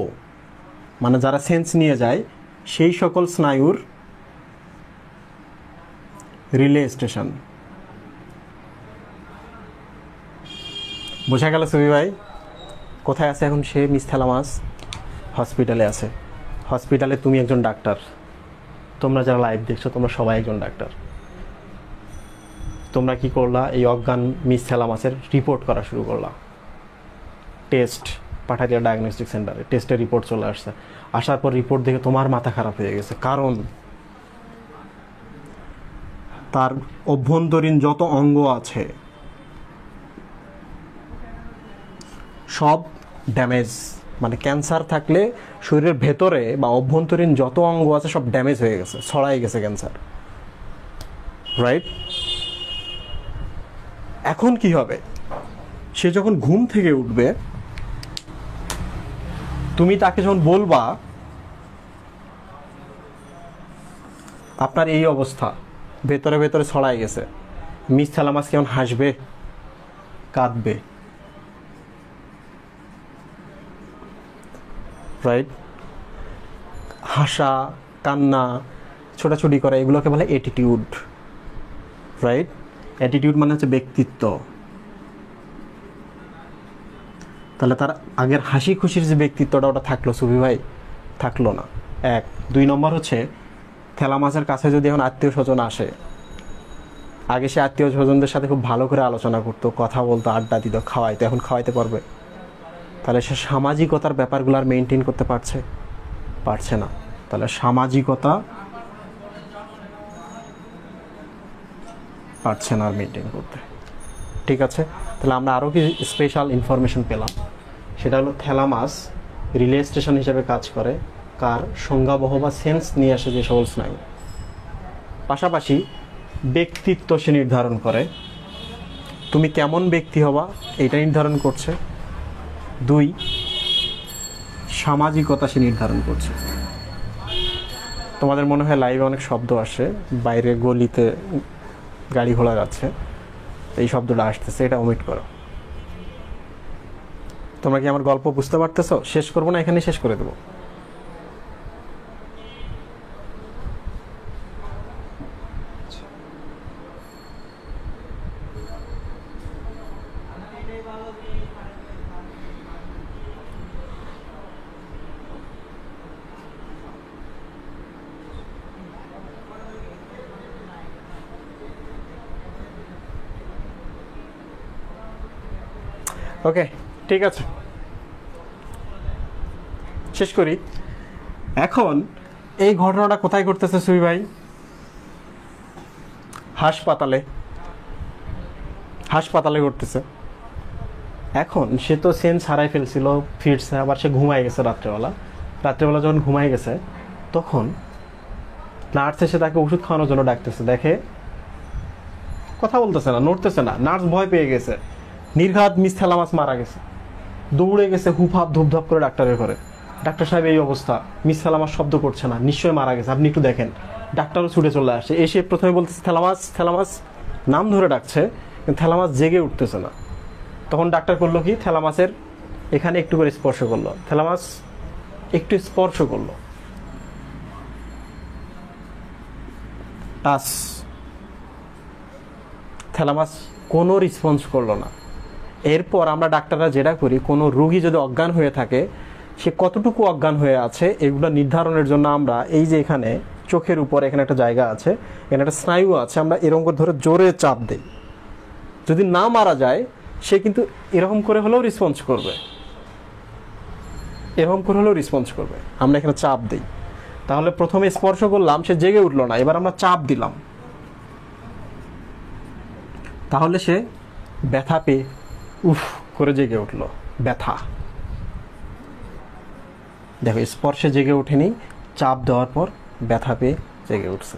[SPEAKER 1] মানে যারা সেন্স নিয়ে যায় সেই সকল স্নায়ুর রিলে স্টেশন। বোঝা গেল সুবি ভাই? কোথায় আছে এখন সে? মিস থ্যালামাস হসপিটালে আছে। হসপিটালে তুমি একজন ডাক্তার, তোমরা যারা লাইভ দেখছো তোমরা সবাই একজন ডাক্তার। তোমরা কি করলা? এই অজ্ঞান মিস থ্যালামাসের রিপোর্ট করা শুরু করলা, টেস্ট পাঠাই দিলা ডায়াগনস্টিক সেন্টারে, টেস্টের রিপোর্ট চলে আসছে, আসার পর রিপোর্ট দেখে তোমার মাথা খারাপ হয়ে গেছে, কারণ তার অভ্যন্তরীণ যত অঙ্গ আছে সব ড্যামেজ, মানে ক্যান্সার থাকলে শরীরের ভেতরে বা অভ্যন্তরীণ যত অঙ্গ আছে সব ড্যামেজ হয়ে গেছে, ছড়াই গেছে ক্যান্সার, রাইট? এখন কি হবে? সে যখন ঘুম থেকে উঠবে, তুমি তাকে যখন বলবা আপনার এই অবস্থা, ভেতরে ভেতরে ছড়াই গেছে, মিস থ্যালামাস কেমন হাসবে, কাঁদবে, রাইট? হাসা, কান্না, ছোটাছুটি করা, এগুলোকে বলে অ্যাটিটিউড, রাইট? অ্যাটিটিউড মানে হচ্ছে ব্যক্তিত্ব। তাহলে তার আগের হাসি খুশির যে ব্যক্তিত্বটা ওটা থাকলো সুফি ভাই? থাকলো না। এক। দুই নম্বর হচ্ছে থ্যালামাসের কাছে যদি এখন আত্মীয় স্বজন আসে, আগে সে আত্মীয় স্বজনদের সাথে খুব ভালো করে আলোচনা করতো, কথা বলতো, আড্ডা দিত, খাওয়াইতো, এখন খাওয়াইতে পারবে? তাহলে সে সামাজিকতার ব্যাপারগুলো আর মেনটেন করতে পারছে না। তাহলে সামাজিকতা পারছে না আর মেনটেন করতে। ঠিক আছে, তাহলে আমরা আরও কি স্পেশাল ইনফরমেশন পেলাম, সেটা হলো থ্যালামাস রিলে স্টেশন হিসেবে কাজ করে, কার সংজ্ঞাবহ বা সেন্স নিয়ে আসে যে সকল স্নায়ু। পাশাপাশি ব্যক্তিত্ব সে নির্ধারণ করে, তুমি কেমন ব্যক্তি হবা এটা নির্ধারণ করছে। দুই, সামাজিকতা সে নির্ধারণ করছে। তোমাদের মনে হয় লাইভে অনেক শব্দ আসে, বাইরে গলিতে গাড়ি ঘোড়া যাচ্ছে, এই শব্দটা আসতেছে, এটা ওমিট করো। তোমরা কি আমার গল্প বুঝতে পারতেছো? শেষ করবো না, এখানে শেষ করে দেবো। ওকে, ঠিক আছে, শেষ করি। এখন এই ঘটনাটা কোথায় ঘটতেছে সুই ভাই? হাসপাতালে ঘটতেছে। এখন সে তো সেন্স হারাই ফেলছিল, ফিরছে, আবার সে ঘুমাই গেছে রাত্রেবেলা যখন ঘুমাই গেছে, তখন নার্স এসে তাকে ওষুধ খাওয়ানোর জন্য ডাকতেছে, দেখে কথা বলতেছে না, নড়তেছে না। নার্স ভয় পেয়ে গেছে, নির্ঘাত মিস থ্যালামাস মারা গেছে, দৌড়ে গেছে হুপহাপ ধুপধাপ করে ডাক্তারের ঘরে। ডাক্তার সাহেব এই অবস্থা, মিস থ্যালামাস শব্দ করছে না, নিশ্চয়ই মারা গেছে, আপনি একটু দেখেন। ডাক্তারও ছুটে চলে আসে, এসে প্রথমে বলতেছে থ্যালামাস নাম ধরে ডাকছে, কিন্তু থ্যালামাস জেগে উঠতেছে না। তখন ডাক্তার করলো কি, থ্যালামাসের এখানে একটু করে স্পর্শ করলো, থ্যালামাস একটু স্পর্শ করলো, টাচ। থ্যালামাস কোনো রেসপন্স করলো না। এরপর আমরা ডাক্তাররা যেটা করি, কোনো রোগী যদি অজ্ঞান হয়ে থাকে, সে কতটুকু অজ্ঞান হয়ে আছে এগুলো নির্ধারণের জন্য আমরা এই যে এখানে চোখের উপর এখানে একটা জায়গা আছে, এখানে একটা স্নায়ু আছে, আমরা এরকম করে ধরে জোরে চাপ দিই। যদি না মারা যায়, সে কিন্তু এরকম করে হলেও রেসপন্স করবে, আমরা এখানে চাপ দিই। তাহলে প্রথমে স্পর্শ করলাম, সে জেগে উঠলো না, এবার আমরা চাপ দিলাম, তাহলে সে ব্যথা পেয়ে উফ করে জেগে উঠলো। ব্যথা, দেখো স্পর্শে জেগে ওঠেনি, চাপ দেওয়ার পর ব্যথা পেয়ে জেগে উঠছে।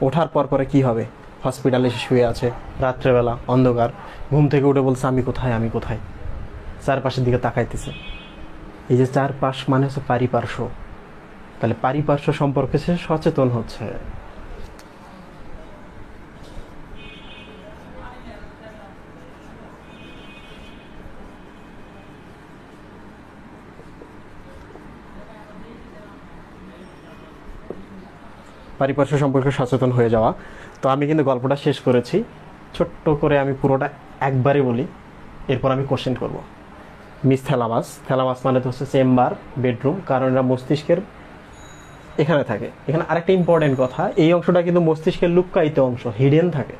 [SPEAKER 1] ওঠার পরে কি হবে? হসপিটালে শুয়ে আছে, রাত্রেবেলা অন্ধকার, ঘুম থেকে উঠে বলছে আমি কোথায়, চারপাশের দিকে তাকাইতেছে। এই যে চারপাশ মানে হচ্ছে পারিপার্শ্ব, তাহলে পারিপার্শ্ব সম্পর্কে সে সচেতন হচ্ছে। পারিপার্শ্ব সম্পর্কে সচেতন হয়ে যাওয়া। তো আমি কিন্তু গল্পটা শেষ করেছি, ছোট্ট করে আমি পুরোটা একবারে বলি, এরপর আমি কোশ্চেন করব। মিস থ্যালামাস মানে তো হচ্ছে চেম্বার, বেডরুম, কারণ এরা মস্তিষ্কের এখানে থাকে। এখানে আরেকটা ইম্পর্টেন্ট কথা, এই অংশটা কিন্তু মস্তিষ্কের লুক্কায়িত অংশ, হিডেন থাকে,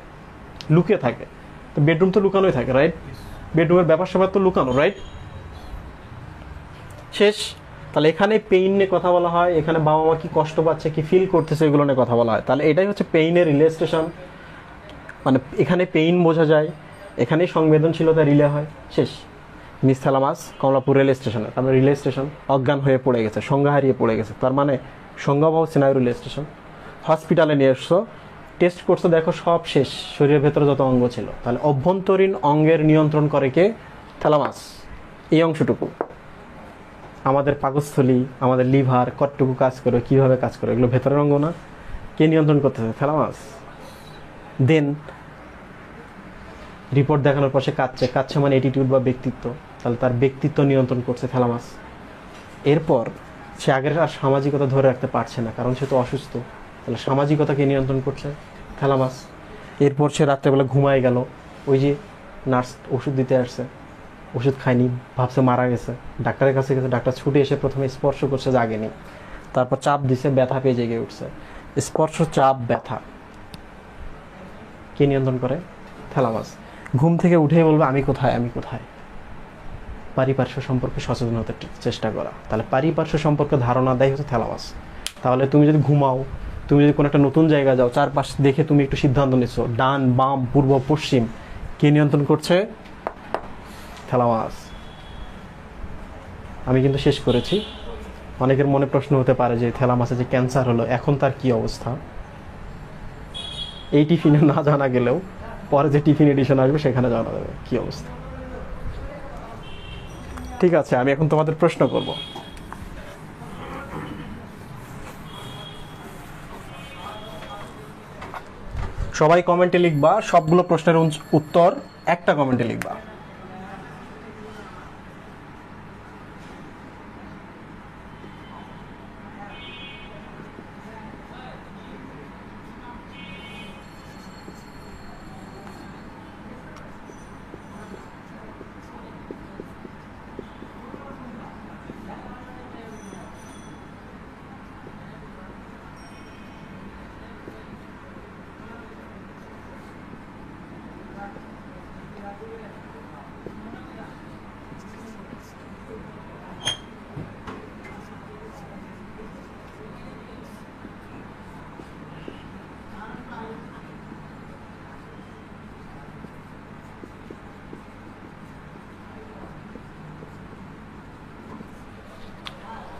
[SPEAKER 1] লুকিয়ে থাকে। তো বেডরুম তো লুকানোই থাকে, রাইট? বেডরুমের ব্যাপার স্যাপার তো লুকানো, রাইট? শেষ। তাহলে এখানে পেইন নিয়ে কথা বলা হয়, এখানে বাবা মা কি কষ্ট পাচ্ছে, কি ফিল করতেছে, এগুলো নিয়ে কথা বলা হয়। তাহলে এটাই হচ্ছে পেইনের রিলেস্টেশন, মানে এখানে পেইন বোঝা যায়, এখানেই সংবেদনশীলতা রিলে হয়। শেষ। মিস থ্যালামাস কমলাপুর রেল স্টেশনে, তারপরে রিলে স্টেশন, অজ্ঞান হয়ে পড়ে গেছে, সংজ্ঞা হারিয়ে পড়ে গেছে, তার মানে সংজ্ঞাবহ স্নায়ু রিলে স্টেশন। হসপিটালে নিয়ে এসছো, টেস্ট করছো, দেখো সব শেষ, শরীরের ভেতরে যত অঙ্গ ছিল। তাহলে অভ্যন্তরীণ অঙ্গের নিয়ন্ত্রণ করে কে? থ্যালামাস। এই অংশটুকু আমাদের পাকস্থলী, আমাদের লিভার কতটুকু কাজ করে, কিভাবে কাজ করে, এগুলো ভেতরের অঙ্গ না? কে নিয়ন্ত্রণ করতেছে? থ্যালামাস। দেন রিপোর্ট দেখানোর পর সে কাঁদছে মানে অ্যাটিটিউড বা ব্যক্তিত্ব, তাহলে তার ব্যক্তিত্ব নিয়ন্ত্রণ করছে থ্যালামাস। এরপর সে আগের আর সামাজিকতা ধরে রাখতে পারছে না, কারণ সে তো অসুস্থ, তাহলে সামাজিকতাকে নিয়ন্ত্রণ করছে থ্যালামাস। এরপর সে রাত্রেবেলা ঘুমায় গেল, ওই যে নার্স ওষুধ দিতে আসছে, ওষুধ খায়নি, ভাবছে মারা গেছে, ডাক্তারের কাছে গেছে, ডাক্তার ছুটে এসে প্রথমে স্পর্শ করছে, জাগেনি, তারপর চাপ দিছে, ব্যথা পেয়ে জেগে উঠছে। স্পর্শ, চাপ, ব্যথা কে নিয়ন্ত্রণ করে? থ্যালামাস। ঘুম থেকে উঠেই বলবে আমি কোথায়, আমি কোথায়। পারিপার্শ্ব সম্পর্কে সচেতন হতে চেষ্টা করা, তাহলে পারিপার্শ্ব সম্পর্কে ধারণা দেয় হচ্ছে থ্যালামাস। তাহলে তুমি যদি ঘুমাও, তুমি যদি কোনো একটা নতুন জায়গা যাও, চারপাশ দেখে তুমি একটু সিদ্ধান্ত নিচ্ছ, ডান বাম পূর্ব পশ্চিম, কে নিয়ন্ত্রণ করছে? থ্যালামাস। আমি কিন্তু শেষ করেছি। অনেকের মনে প্রশ্ন হতে পারে যে থ্যালামাসে যে ক্যান্সার হলো, এখন তার কি অবস্থা? এই টিফিনে না জানা গেলেও পরে যে টিফিন এডিশন আসবে সেখানে জানা যাবে কি অবস্থা। ঠিক আছে, আমি এখন তোমাদের প্রশ্ন করব। সবাই কমেন্টে লিখবা, সবগুলো প্রশ্নের উত্তর একটা কমেন্টে লিখবা।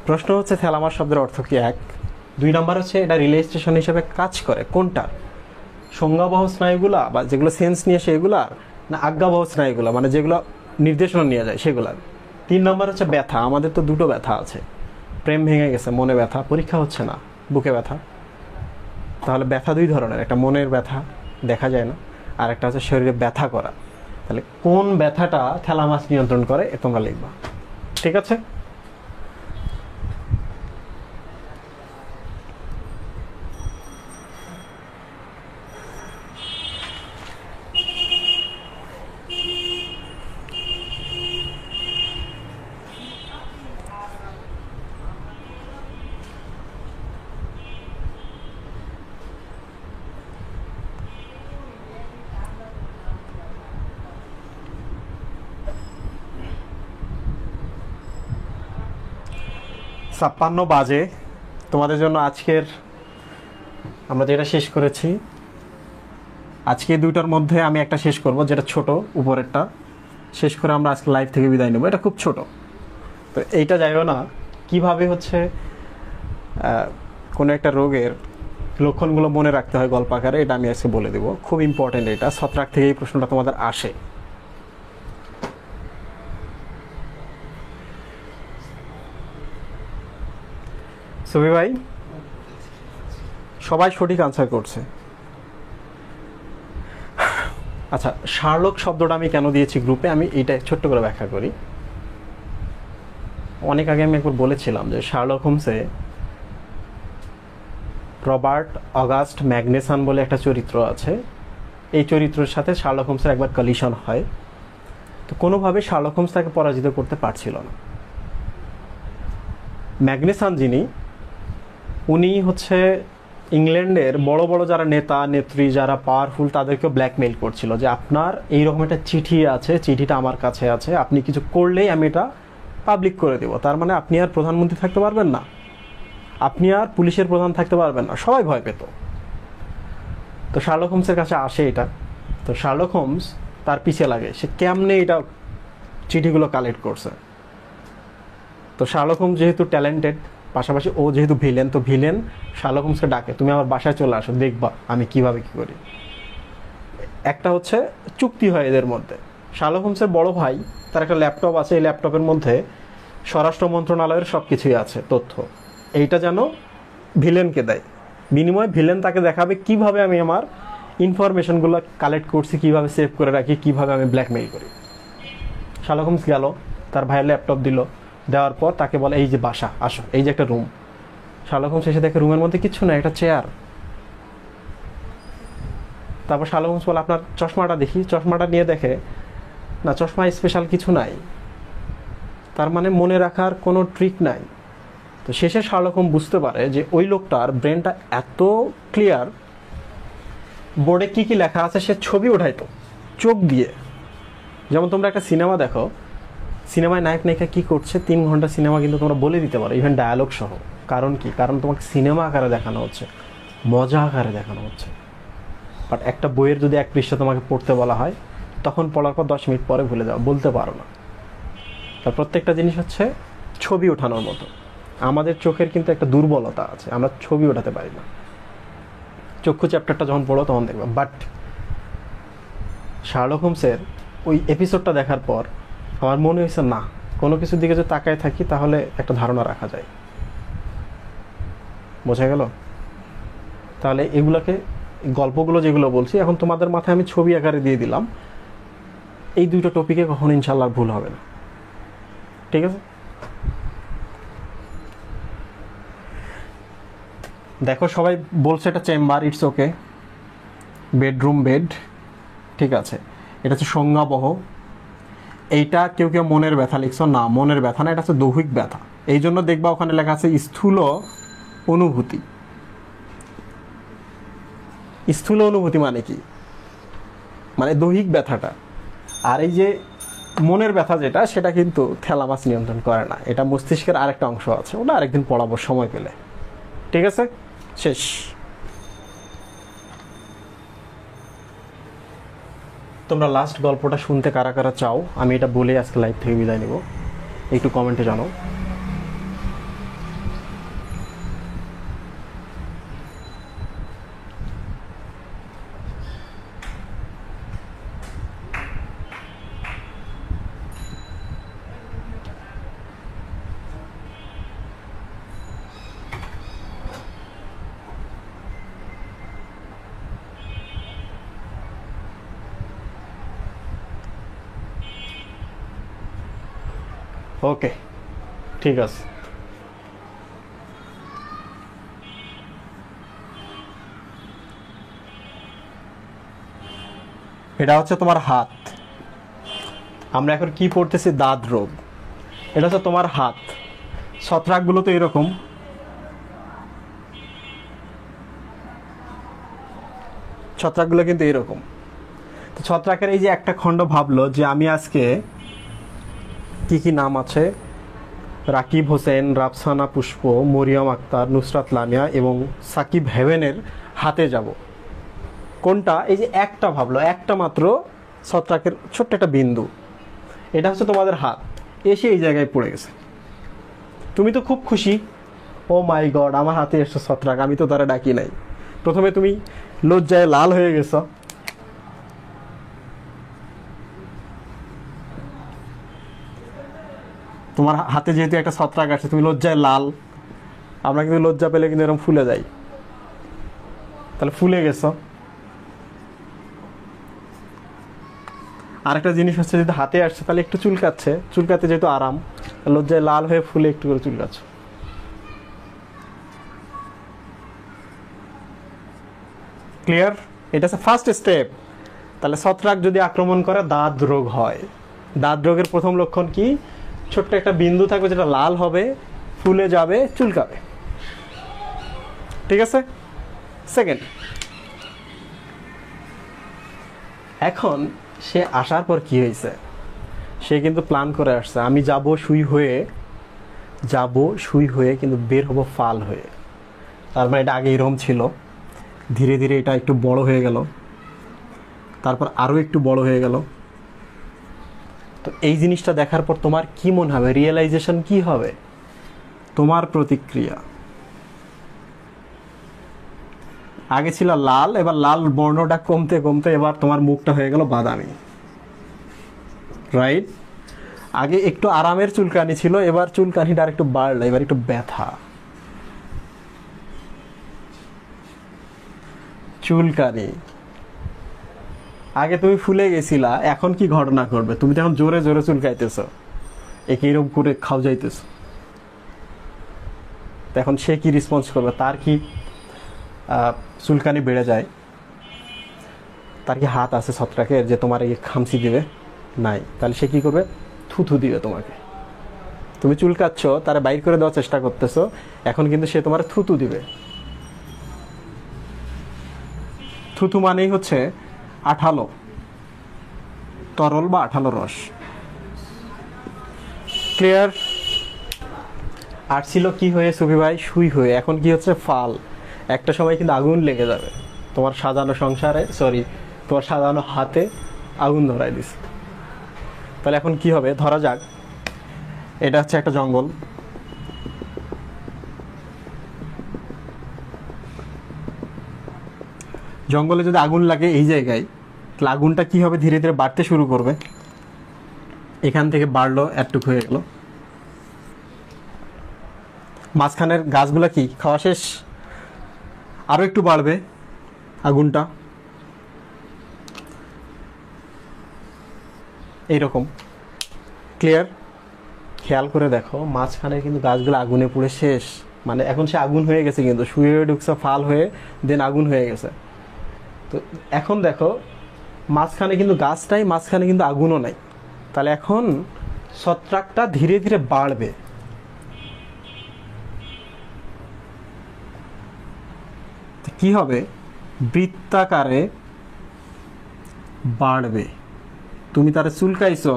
[SPEAKER 1] প্রশ্ন হচ্ছে থ্যালামাস শব্দের অর্থ কি? এক। দুই নম্বর হচ্ছে এটা রিলে স্টেশন হিসেবে কাজ করে কোনটা? সংজ্ঞাবহ স্নায়ুগুলা বা যেগুলো সেন্স নিয়ে সেগুলা, না আজ্ঞাবহ স্নায়ুগুলা মানে যেগুলো নির্দেশনা নিয়ে যায় সেগুলা? তিন নম্বর হচ্ছে ব্যথা। আমাদের তো দুটো ব্যথা আছে, প্রেম ভেঙে গেছে, মনে ব্যথা, পরীক্ষা হচ্ছে না, বুকে ব্যথা। তাহলে ব্যথা দুই ধরনের, একটা মনের ব্যথা দেখা যায় না, আর একটা হচ্ছে শরীরে ব্যথা করা। তাহলে কোন ব্যথাটা থ্যালামাস নিয়ন্ত্রণ করে এ তোমরা লিখবা। ঠিক আছে? ছাপ্পান্ন বাজে। তোমাদের জন্য আজকের আমরা যেটা শেষ করেছি, আজকে দুইটার মধ্যে আমি একটা শেষ করব, যেটা ছোট উপরেরটা শেষ করে আমরা আজকে লাইভ থেকে বিদায় নেব। এটা খুব ছোট, তো এইটা যাইও না কিভাবে হচ্ছে কোনো একটা রোগের লক্ষণগুলো মনে রাখতে হয় গল্প আকারে, এটা আমি আজকে বলে দেবো। খুব ইম্পর্টেন্ট এটা, ছত্রাক থেকে এই প্রশ্নটা তোমাদের আসে। সুবি ভাই সবাই সঠিক আনসার করছে। আচ্ছা, শার্লক শব্দটা আমি কেন দিয়েছি গ্রুপে, আমি এইটা ছোট্ট করে ব্যাখ্যা করি। অনেক আগে আমি একবার বলেছিলাম যে শার্লক হোমসে রবার্ট অগাস্ট ম্যাগনেসান বলে একটা চরিত্র আছে, এই চরিত্রের সাথে শার্লক হোমসের একবার কলিশন হয়। তো কোনোভাবে শার্লক হোমস তাকে পরাজিত করতে পারছিল না। ম্যাগনেসান যিনি, উনি হচ্ছে ইংল্যান্ডের বড় বড় যারা নেতা নেত্রী, যারা পাওয়ারফুল, তাদেরকে ব্ল্যাকমেইল করছিল যে আপনার এইরকম একটা চিঠি আছে, চিঠিটা আমার কাছে আছে, আপনি কিছু করলেই আমি এটা পাবলিক করে দেব। তার মানে আপনি আর প্রধানমন্ত্রী থাকতে পারবেন না, আপনি আর পুলিশের প্রধান থাকতে পারবেন না, সবাই ভয় পেত। তো শার্লক হোমসের কাছে আসে এটা। তো শার্লক হোমস তার পিছে লাগে, সে কেমনে এটা চিঠিগুলো কালেক্ট করছে। তো শার্লক হোমস যেহেতু ট্যালেন্টেড, পাশাপাশি ও যেহেতু ভিলেন, তো ভিলেন শার্লক হোমসকে ডাকে, তুমি আমার বাসায় চলে আসো, দেখবা আমি কিভাবে কি করি। একটা হচ্ছে চুক্তি হয় এদের মধ্যে। শার্লক হোমসের বড় ভাই, তার একটা ল্যাপটপ আছে, এই ল্যাপটপের মধ্যে স্বরাষ্ট্র মন্ত্রণালয়ের সব কিছুই আছে তথ্য, এইটা যেন ভিলেনকে দেয়। বিনিময়ে ভিলেন তাকে দেখাবে কিভাবে আমি আমার ইনফরমেশনগুলো কালেক্ট করছি, কিভাবে সেভ করে রাখি, কিভাবে আমি ব্ল্যাকমেইল করি। শার্লক হোমস গেল, তার ভাইয়ের ল্যাপটপ দিল, দেওয়ার পর তাকে বলে এই যে বাসা, আসো, এই যে একটা রুম। শার্লক হোমস এসে দেখে রুমের মধ্যে কিচ্ছু না, একটা চেয়ার। তারপর শার্লক হোমস বলে আপনার চশমাটা দেখি, চশমাটা নিয়ে দেখে না, চশমায় স্পেশাল কিছু নাই, তার মানে মনে রাখার কোনো ট্রিক নাই। তো শেষে শার্লক হোমস বুঝতে পারে যে ওই লোকটার ব্রেনটা এত ক্লিয়ার, বোর্ডে কি কি লেখা আছে সে ছবি ওঠাইতো চোখ দিয়ে। যেমন তোমরা একটা সিনেমা দেখো, সিনেমায় নায়ক নায়িকা কী করছে 3 ঘন্টা সিনেমা কিন্তু তোমরা বলে দিতে পারো, ইভেন ডায়ালগ সহ। কারণ কি? কারণ তোমাকে সিনেমা আকারে দেখানো হচ্ছে, মজা আকারে দেখানো হচ্ছে। বাট একটা বইয়ের যদি 1 পৃষ্ঠা তোমাকে পড়তে বলা হয়, তখন পড়ার পর 10 মিনিট পরে ভুলে যাও, বলতে পারো না। তার প্রত্যেকটা জিনিস হচ্ছে ছবি ওঠানোর মতো। আমাদের চোখের কিন্তু একটা দুর্বলতা আছে, আমরা ছবি ওঠাতে পারি না। চক্ষু চ্যাপ্টারটা যখন পড়ো তখন দেখবা। বাট শার্লক হোমসের ওই এপিসোডটা দেখার পর আমার মনে হয়েছে না, কোনো কিছুর দিকে যদি তাকায় থাকি তাহলে একটা ধারণা রাখা যায়। বোঝা গেল? তাহলে এগুলোকে, গল্পগুলো যেগুলো বলছি এখন তোমাদের মাথায় আমি ছবি আকারে দিয়ে দিলাম, এই 2টো টপিকে কখনো ইনশাল্লাহ ভুল হবে না। ঠিক আছে? দেখো সবাই বলছে এটা chamber, it's okay, bedroom, bed, ঠিক আছে। এটা হচ্ছে সংজ্ঞাবহ। এইটা কেউ কেউ মনের ব্যথা লিখছো, না মনের ব্যথা না, এটা হচ্ছে দৈহিক ব্যথা। এই জন্য দেখবা ওখানে লেখা আছে স্থূল অনুভূতি। স্থূল অনুভূতি মানে কি? মানে দৈহিক ব্যথাটা। আর এই যে মনের ব্যথা যেটা, সেটা কিন্তু থ্যালামাস নিয়ন্ত্রণ করে না, এটা মস্তিষ্কের আরেকটা অংশ আছে, ওটা আরেকদিন পড়াবো সময় পেলে। ঠিক আছে, শেষ। তোমরা লাস্ট গল্পটা শুনতে কারা কারা চাও, আমি এটা বলে আজকে লাইভ থেকে বিদায় নেব, একটু কমেন্টে জানাও। ওকে, ঠিক আছে। এটা হচ্ছে তোমার হাত। আমরা এখন কি পড়তেছি? দাঁত রোগ। এটা হচ্ছে তোমার হাত। ছত্রাকগুলো তো এরকম, ছত্রাকগুলো কিন্তু এরকম। তো ছত্রাকের এই যে একটা খণ্ড ভাবলো যে আমি আজকে কি কি নাম আছে, রাকিব হোসেন, রাফসানা পুষ্প, মরিয়ম আক্তার, নুসরাত লামিয়া এবং সাকিব হেভেনের হাতে যাব। কোনটা? এই যে একটা ভাবলো, একটা মাত্র ছত্রাকের ছোট্ট একটা বিন্দু, এটা হচ্ছে তোমাদের হাত, এসে এই জায়গায় পড়ে গেছে। তুমি তো খুব খুশি, ও মাই গড আমার হাতে এসছে ছত্রাক, আমি তো তারা ডাকি নাই। প্রথমে তুমি লজ্জায় লাল হয়ে গেছো, তোমার হাতে যেহেতু একটা ছত্রাক আছে, তুমি লজ্জায় লাল। আমরা কিন্তু লজ্জা পেলে কিন্তু এরকম ফুলে যাই, তাহলে ফুলে গেছো। আরেকটা জিনিস হচ্ছে, যদি হাতে আসছে তাহলে একটু চুলকাচ্ছে, চুলকাতে যেহেতু আরাম, লজ্জায় লাল হয়ে ফুলে একটু করে চুলকাচ্ছ। ক্লিয়ার? এটা হচ্ছে ফার্স্ট স্টেপ। তাহলে ছত্রাক যদি আক্রমণ করে দাঁত রোগ হয়। দাঁত রোগের প্রথম লক্ষণ কি? ছোট্ট একটা বিন্দু থাকবে যেটা লাল হবে, ফুলে যাবে, চুলকাবে। ঠিক আছে? সেকেন্ড, এখন সে আসার পর কি হয়েছে? সে কিন্তু প্ল্যান করে আসছে, আমি যাব সুই হয়ে কিন্তু বের হব ফাল হয়ে। তার মানে এটা আগে এরকম ছিল, ধীরে ধীরে এটা একটু বড় হয়ে গেল, তারপর আরও একটু বড় হয়ে গেল। তো এই জিনিসটা দেখার পর তোমার কি মনে হবে, রিয়েলাইজেশন কি হবে, তোমার প্রতিক্রিয়া? আগে ছিল লাল, এবার লাল বর্ণটা কমতে কমতে এবার তোমার মুখটা হয়ে গেল বাদামি, রাইট? আগে একটু আরামের চুলকানি ছিল, এবার চুলকানিটা আর একটু বাড়লো, এবার একটু ব্যথা। চুলকানি, আগে তুমি ফুলে গেছিলা, এখন কি ঘটনা করবে? তুমি তো এখন জোরে জোরে চুলকাইতেছ, একইরকম করে খাও যাইতেছ, এখন সে কি রেসপন্স করবে? তার কি চুলকানি বেড়ে যায়? তার কি হাত আছে ছত্রাকের যে তোমার এই খামচি দিবে? নাই। তাহলে সে কি করবে? থুথু দিবে তোমাকে। তুমি চুলকাচ্ছ, তারা বাইর করে দেওয়ার চেষ্টা করতেছো, এখন কিন্তু সে তোমার থুতু দিবে। থুতু মানেই হচ্ছে আঠালো, তরল বা আঠালো রস। ক্লিয়ার? আর ছিল কি হয়ে সুফি ভাই? সুই হয়ে। এখন কি হচ্ছে? ফাল। একটা সময় কিন্তু আগুন লেগে যাবে তোমার সাজানো সংসারে, তোমার সাজানো হাতে আগুন ধরাই দিস। তাহলে এখন কি হবে? ধরা যাক এটা হচ্ছে একটা জঙ্গল, জঙ্গলে যদি আগুন লাগে এই জায়গায়, তাহলে আগুনটা কি হবে? ধীরে ধীরে বাড়তে শুরু করবে। এখান থেকে বাড়লো, এতটুকু হয়ে গেল, মাঝখানের গাছগুলা কি খাওয়া শেষ? আরো একটু বাড়বে আগুনটা, এইরকম। ক্লিয়ার? খেয়াল করে দেখো, মাঝখানে কিন্তু গাছগুলো আগুনে পুড়ে শেষ, মানে এখন সে আগুন হয়ে গেছে, কিন্তু শুয়ে ঢুকছে ফাল হয়ে, দেন আগুন হয়ে গেছে। তো এখন দেখো মাঝখানে কিন্তু গাছটাই, মাঝখানে কিন্তু আগুনও নাই। তাহলে এখন ছত্রাকটা ধীরে ধীরে বাড়বে। কি হবে? বৃত্তাকারে বাড়বে। তুমি তার চুলকাইছো,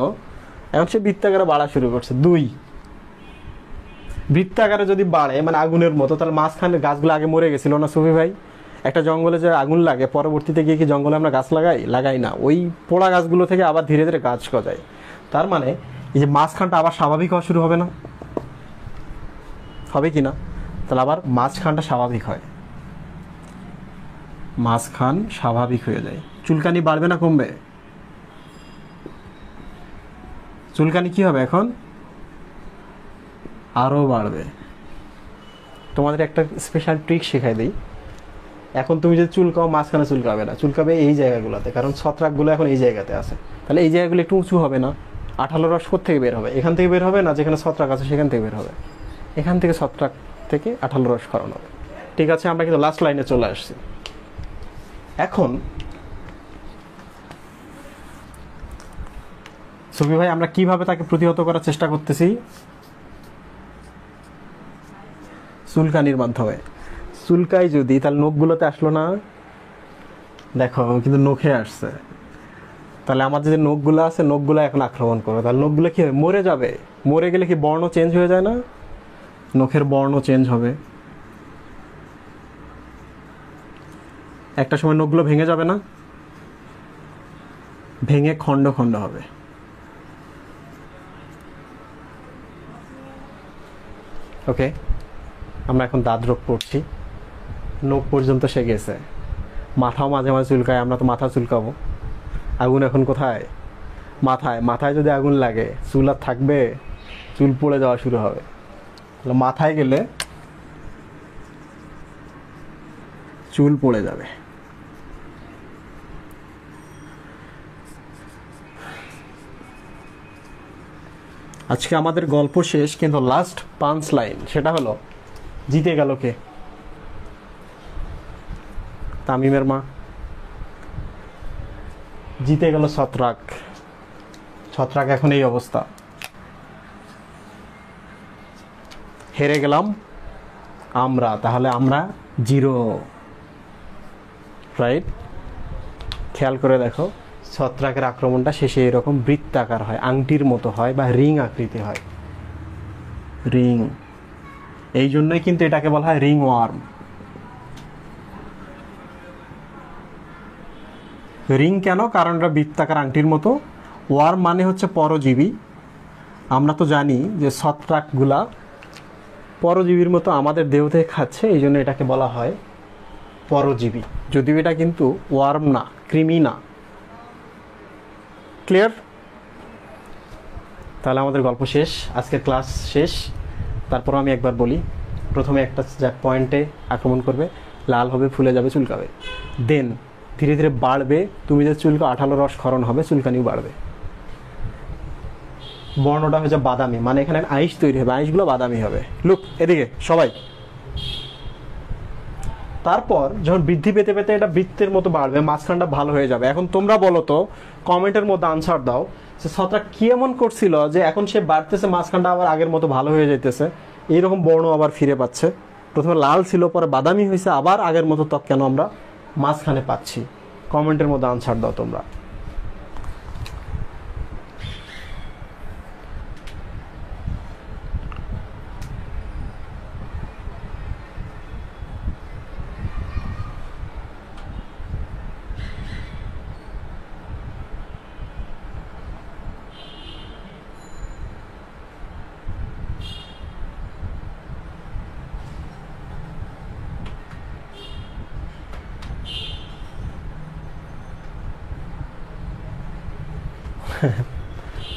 [SPEAKER 1] এখন সে বৃত্তাকারে বাড়া শুরু করছে। 2 বৃত্তাকারে যদি বাড়ে মানে আগুনের মতো, তাহলে মাঝখানে গাছগুলো আগে মরে গেছিল না সুফি ভাই? একটা জঙ্গলে যে আগুন লাগে, পরবর্তীতে গিয়ে কি জঙ্গলে আমরা গাছ লাগাই না, ওই পোড়া গাছগুলো থেকে আবার ধীরে ধীরে গাছ গজায়। তার মানে এই যে মাঝখানটা আবার স্বাভাবিক হওয়া শুরু হবে না? হবে কি না? তাহলে আবার মাঝখানটা স্বাভাবিক হয়, মাঝখান স্বাভাবিক হয়ে যায়। চুলকানি বাড়বে না কমবে? চুলকানি কি হবে এখন? আরও বাড়বে। তোমাদের একটা স্পেশাল ট্রিক শেখাই দিই। এখন তুমি যদি চুলকাও, মাঝখানে চুলকাবে না, চুলকাবে এই জায়গাগুলোতে, কারণ ছত্রাকগুলো এখন এই জায়গাতে আছে। তাহলে এই জায়গাগুলো একটু উঁচু হবে না? আঠালো রস থেকে বের হবে? এখান থেকে বের হবে না, যেখানে ছত্রাক আছে সেখান থেকে বের হবে। এখান থেকে ছত্রাক থেকে আঠালো রস খরণ হবে। ঠিক আছে, আমরা কিন্তু লাস্ট লাইনে চলে আসছি। এখন সুফি ভাই আমরা কিভাবে তাকে প্রতিহত করার চেষ্টা করতেছি? চুলকানির মাধ্যমে। চুলকাই যদি, তাহলে নখগুলোতে আসলো না? দেখো কিন্তু নখে আসছে। তাহলে আমাদের যে নখগুলো আছে, নখগুলো এখন আক্রমণ করবে। তাহলে নখগুলো কি হবে? মরে যাবে। মরে গেলে কি বর্ণ চেঞ্জ হয়ে যায় না? নখের বর্ণ চেঞ্জ হবে, একটা সময় নখগুলো ভেঙে যাবে না? ভেঙে খণ্ড খণ্ড হবে। ওকে, আমরা এখন দাঁত রোগ করছি, নখ পর্যন্ত সে গেছে, মাথাও মাঝে মাঝে চুলকায়, আমরা তো মাথা চুলকাবো। আগুন এখন কোথায়? মাথায়। মাথায় যদি আগুন লাগে, চুল আর থাকবে? চুল পড়ে যাওয়া শুরু হবে। তাহলে মাথায় গেলে চুল পড়ে যাবে। আজকে আমাদের গল্প শেষ, কিন্তু লাস্ট 5 লাইন, সেটা হলো জিতে গেল কে? তামিমের মা। জিতে গেল ছত্রাক। ছত্রাক এখন এই অবস্থা। হেরে গেলাম আমরা, তাহলে আমরা 0, রাইট? খেয়াল করে দেখো, ছত্রাকের আক্রমণটা শেষে এরকম বৃত্তাকার হয়, আংটির মতো হয় বা রিং আকৃতি হয়, রিং। এই জন্যই কিন্তু এটাকে বলা হয় রিং ওয়ার্ম। রিং কেন? কারণ এটা বৃত্তাকার আংটির মতো। ওয়ার্ম মানে হচ্ছে পরজীবী। আমরা তো জানি যে ছত্রাকগুলা পরজীবীর মতো আমাদের দেহ থেকে খাচ্ছে, এই জন্য এটাকে বলা হয় পরজীবী, যদিও এটা কিন্তু ওয়ার্ম না, কৃমি না। ক্লিয়ার? তাহলে আমাদের গল্প শেষ, আজকের ক্লাস শেষ। তারপর আমি একবার বলি, প্রথমে একটা পয়েন্টে আক্রমণ করবে, লাল হবে, ফুলে যাবে, চুলকাবে। দেন ধীরে ধীরে বাড়বে, তুমি যে চুলকা আঠালো রস ক্ষরণ হবে, চুলকানিও বাড়বে। বর্ণটা হচ্ছে বাদামি, মানে এখানে আইস তৈরি হবে, আইসগুলো বাদামি হবে। লুক এদিকে সবাই। তারপর যখন বৃদ্ধি পেতে পেতে এটা বৃত্তের মতো বাড়বে, মাঝখানটা ভালো হয়ে যাবে। এখন তোমরা বলো তো, কমেন্টের মধ্যে আনসার দাও যে ছত্রাক কি এমন করছিল যে এখন সে বাড়তেছে, মাঝখানটা আবার আগের মতো ভালো হয়ে যেতেছে, এইরকম বর্ণ আবার ফিরে পাচ্ছে। প্রথমে লাল ছিল, পরে বাদামি হয়েছে, আবার আগের মতো ত্বক কেন আমরা মাঝখানে পাচ্ছি? কমেন্টের মধ্যে আনসার দাও তোমরা।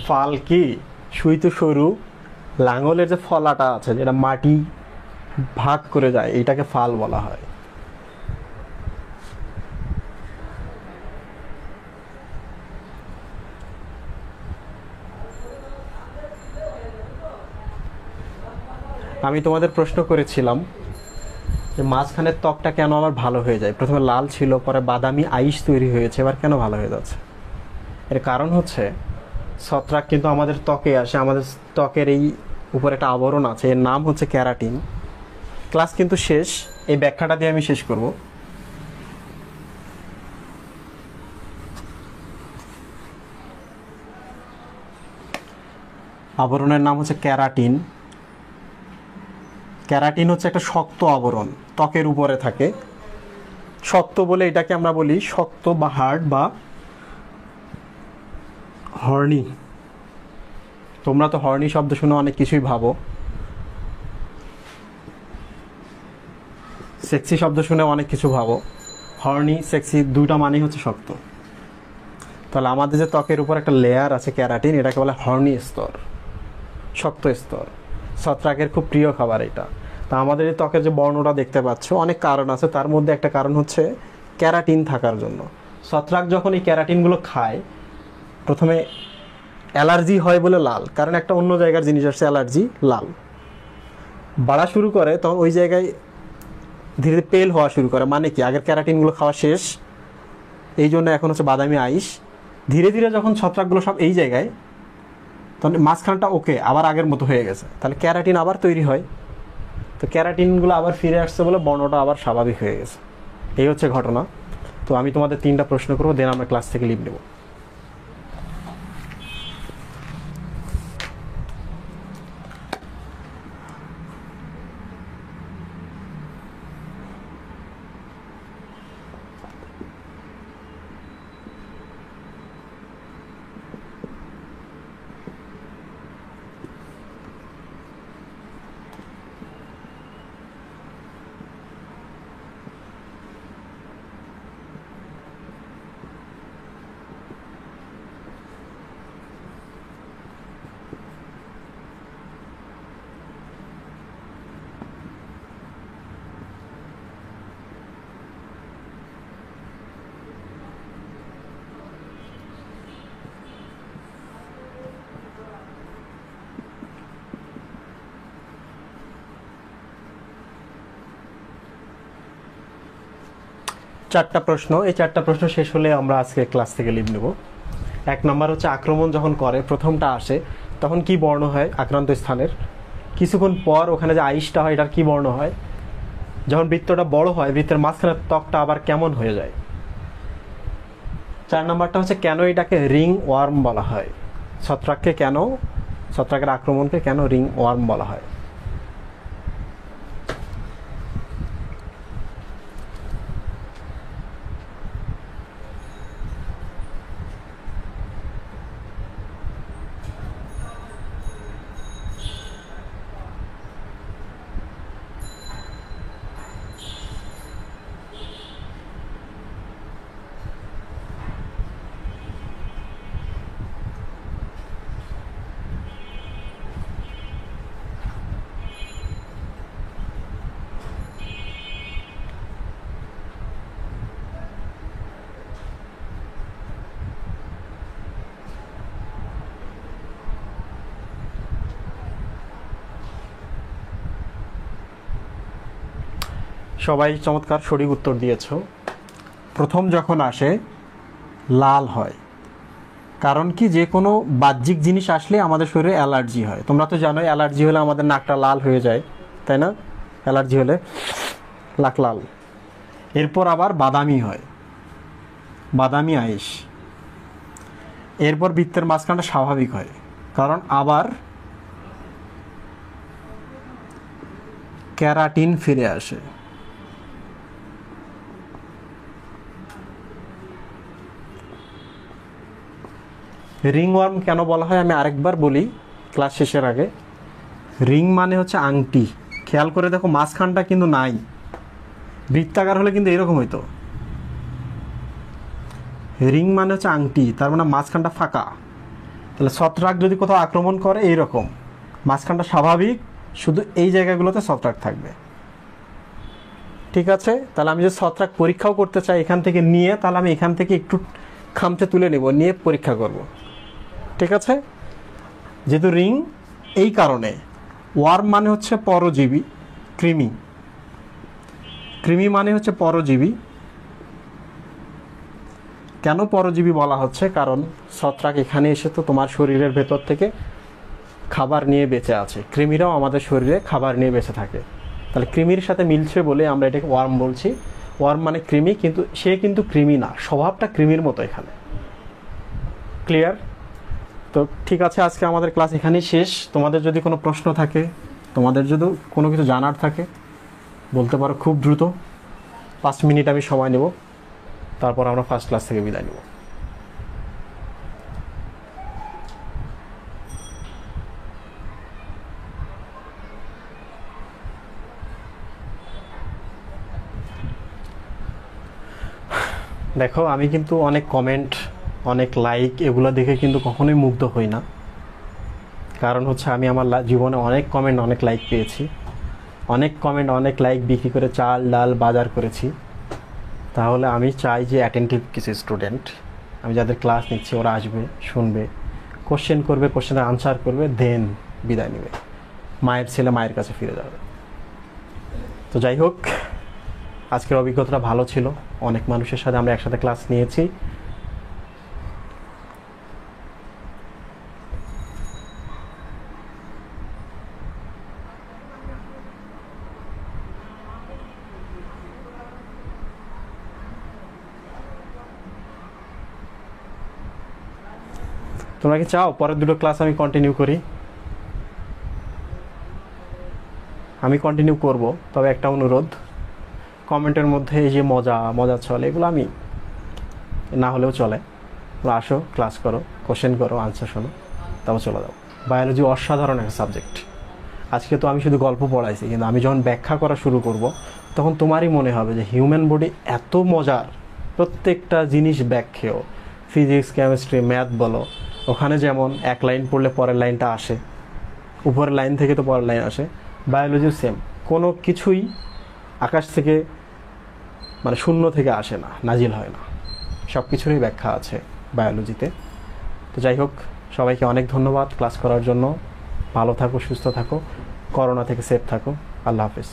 [SPEAKER 1] ফাল কি? সুই তো সরু, লাঙলের যে ফলাটা আছে যেটা মাটি ভাগ করে যায়, এটাকে ফাল বলা হয়। আমি তোমাদের প্রশ্ন করেছিলাম যে মাঝখানের ত্বকটা কেন আবার ভালো হয়ে যায়? প্রথমে লাল ছিল, পরে বাদামি আইস তৈরি হয়েছে, এবার কেন ভালো হয়ে যাচ্ছে? এর কারণ হচ্ছে ছত্রাক কিন্তু আমাদের ত্বকে আসে, আমাদের ত্বকের এই উপরে একটা আবরণ আছে, এর নাম হচ্ছে ক্যারাটিন। ক্লাস কিন্তু শেষ, এই ব্যাখ্যাটা দিয়ে আমি শেষ করব। আবরণের নাম হচ্ছে ক্যারাটিন। ক্যারাটিন হচ্ছে একটা শক্ত আবরণ, ত্বকের উপরে থাকে। শক্ত বলে এটাকে আমরা বলি শক্ত বা হার্ড বা হর্নি। তোমরা তো হর্নি শব্দ শুনে অনেক কিছুই ভাবো, সেক্সি শব্দ শুনে অনেক কিছু ভাবো। হর্নি, সেক্সি দুইটা মানেই হচ্ছে শক্ত। তাহলে আমাদের যে ত্বকের উপর একটা লেয়ার আছে ক্যারাটিন, এটাকে বলে হর্নি স্তর, শক্ত স্তর। ছত্রাকের খুব প্রিয় খাবার এটা। তা আমাদের এই ত্বকের যে বর্ণটা দেখতে পাচ্ছ, অনেক কারণ আছে, তার মধ্যে একটা কারণ হচ্ছে ক্যারাটিন থাকার জন্য। ছত্রাক যখন এই ক্যারাটিনগুলো খায়, প্রথমে অ্যালার্জি হয় বলে লাল, কারণ একটা অন্য জায়গার জিনিস আসছে, অ্যালার্জি, লাল। বাড়া শুরু করে তখন ওই জায়গায় ধীরে ধীরে পেল হওয়া শুরু করে, মানে কি আগের ক্যারাটিনগুলো খাওয়া শেষ, এই জন্য এখন হচ্ছে বাদামি আইস। ধীরে ধীরে যখন ছত্রাকগুলো সব এই জায়গায়, তখন মাঝখানটা ওকে আবার আগের মতো হয়ে গেছে, তাহলে ক্যারাটিন আবার তৈরি হয়। তো ক্যারাটিনগুলো আবার ফিরে আসছে বলে বর্ণটা আবার স্বাভাবিক হয়ে গেছে। এই হচ্ছে ঘটনা। তো আমি তোমাদের 3টা প্রশ্ন করবো, দেন আমরা ক্লাস থেকে লিভ নেব। চারটা প্রশ্ন, এই 4টা প্রশ্ন শেষ হলে আমরা আজকে ক্লাস থেকে লিভ নেব। 1 নম্বর হচ্ছে আক্রমণ যখন করে, প্রথমটা আসে, তখন কি বর্ণ হয় আক্রান্ত স্থানের? কিছুক্ষণ পর ওখানে যে আইসটা হয়, এটার কি বর্ণ হয়? যখন বৃত্তটা বড় হয়, বৃত্তের মাঝখানের ত্বকটা আবার কেমন হয়ে যায়? 4 নাম্বারটা হচ্ছে কেন এটাকে রিং ওয়ার্ম বলা হয়, ছত্রাকের আক্রমণকে কেন রিং ওয়ার্ম বলা হয়। সবাই চমৎকার সঠিক উত্তর দিয়েছ। প্রথম যখন আসে লাল হয়, কারণ কি যে কোনো বাহ্যিক জিনিস আসলে আমাদের শরীরে অ্যালার্জি হয়। তোমরা তো জানো অ্যালার্জি হলে আমাদের নাকটা লাল হয়ে যায়, তাই না? অ্যালার্জি হলে নাক লাল। এরপর আবার বাদামি হয়, বাদামি আইস। এরপর বৃত্তের মাঝখানটা স্বাভাবিক হয়, কারণ আবার ক্যারাটিন ফিরে আসে। রিংওয়ার্ম কেন বলা হয় আমি আরেকবার বলি ক্লাস শেষের আগে। রিং মানে হচ্ছে আংটি, খেয়াল করে দেখো মাঝখানটা কিন্তু নাই, বৃত্তাকার হলে কিন্তু এরকম হইতো। রিং মানে হচ্ছে আংটি, তার মানে মাঝখানটা ফাঁকা। তাহলে ছত্রাক যদি কোথাও আক্রমণ করে এইরকম মাঝখানটা স্বাভাবিক, শুধু এই জায়গাগুলোতে ছত্রাক থাকবে। ঠিক আছে, তাহলে আমি যে ছত্রাক পরীক্ষাও করতে চাই এখান থেকে নিয়ে, তাহলে আমি এখান থেকে একটু খামচে তুলে নেব, নিয়ে পরীক্ষা করব। ঠিক আছে, যেহেতু রিং, এই কারণে ওয়ার্ম মানে হচ্ছে পরজীবী, কৃমি। কৃমি মানে হচ্ছে পরজীবী। কেন পরজীবী বলা হচ্ছে? কারণ ছত্রাক এখানে এসে তো তোমার শরীরের ভেতর থেকে খাবার নিয়ে বেঁচে আছে, কৃমিরাও আমাদের শরীরে খাবার নিয়ে বেঁচে থাকে। তাহলে কৃমির সাথে মিলছে বলে আমরা এটাকে ওয়ার্ম বলছি। ওয়ার্ম মানে কৃমি, কিন্তু সে কিন্তু কৃমি না, স্বভাবটা কৃমির মতো এখানে। ক্লিয়ার? তো ঠিক আছে, আজকে আমাদের ক্লাস এখানেই শেষ। তোমাদের যদি কোনো প্রশ্ন থাকে, তোমাদের যদি কোনো কিছু জানার থাকে বলতে পারো খুব দ্রুত। 5 মিনিট আমি সময় নেব, তারপর আমরা ফার্স্ট ক্লাস থেকে বিদায় নেব। দেখো আমি কিন্তু অনেক কমেন্ট, অনেক লাইক এগুলো দেখে কিন্তু কখনোই মুগ্ধ হই না। কারণ হচ্ছে আমি আমার জীবনে অনেক কমেন্ট, অনেক লাইক পেয়েছি। অনেক কমেন্ট, অনেক লাইক বিক্রি করে চাল ডাল বাজার করেছি। তাহলে আমি চাই যে অ্যাটেন্টিভ কিছু স্টুডেন্ট, আমি যাদের ক্লাস নিচ্ছি ওরা আসবে, শুনবে, কোশ্চেন করবে, কোশ্চেনের আনসার করবে, দেন বিদায় নেবে, মায়ের ছেলে মায়ের কাছে ফিরে যাবে। তো যাই হোক, আজকের অভিজ্ঞতাটা ভালো ছিল। অনেক মানুষের সাথে আমরা একসাথে ক্লাস নিয়েছি। তোমরা কি চাও পরের দুটো ক্লাস আমি কন্টিনিউ করি? আমি কন্টিনিউ করব, তবে একটা অনুরোধ, কমেন্টের মধ্যে এই যে মজা চলে এগুলো আমি না হলেও চলে, তোমরা আসো, ক্লাস করো, কোশ্চেন করো, আনসার শোনো, তারপর চলে যাও। বায়োলজি অসাধারণ একটা সাবজেক্ট। আজকে তো আমি শুধু গল্প পড়াইছি, কিন্তু আমি যখন ব্যাখ্যা করা শুরু করব তখন তোমারই মনে হবে যে হিউম্যান বডি এত মজার, প্রত্যেকটা জিনিস ব্যাখ্যেয়। ফিজিক্স, কেমিস্ট্রি, ম্যাথ বলো, ওখানে যেমন এক লাইন পড়লে পরের লাইনটা আসে, উপরের লাইন থেকে তো পরের লাইন আসে। বায়োলজিও সেম, কোনো কিছুই আকাশ থেকে মানে শূন্য থেকে আসে না, নাজিল হয় না, সব কিছুরই ব্যাখ্যা আছে বায়োলজিতে। তো যাই হোক, সবাইকে অনেক ধন্যবাদ ক্লাস করার জন্য। ভালো থাকো, সুস্থ থাকো, করোনা থেকে সেফ থাকো। আল্লাহ হাফেজ।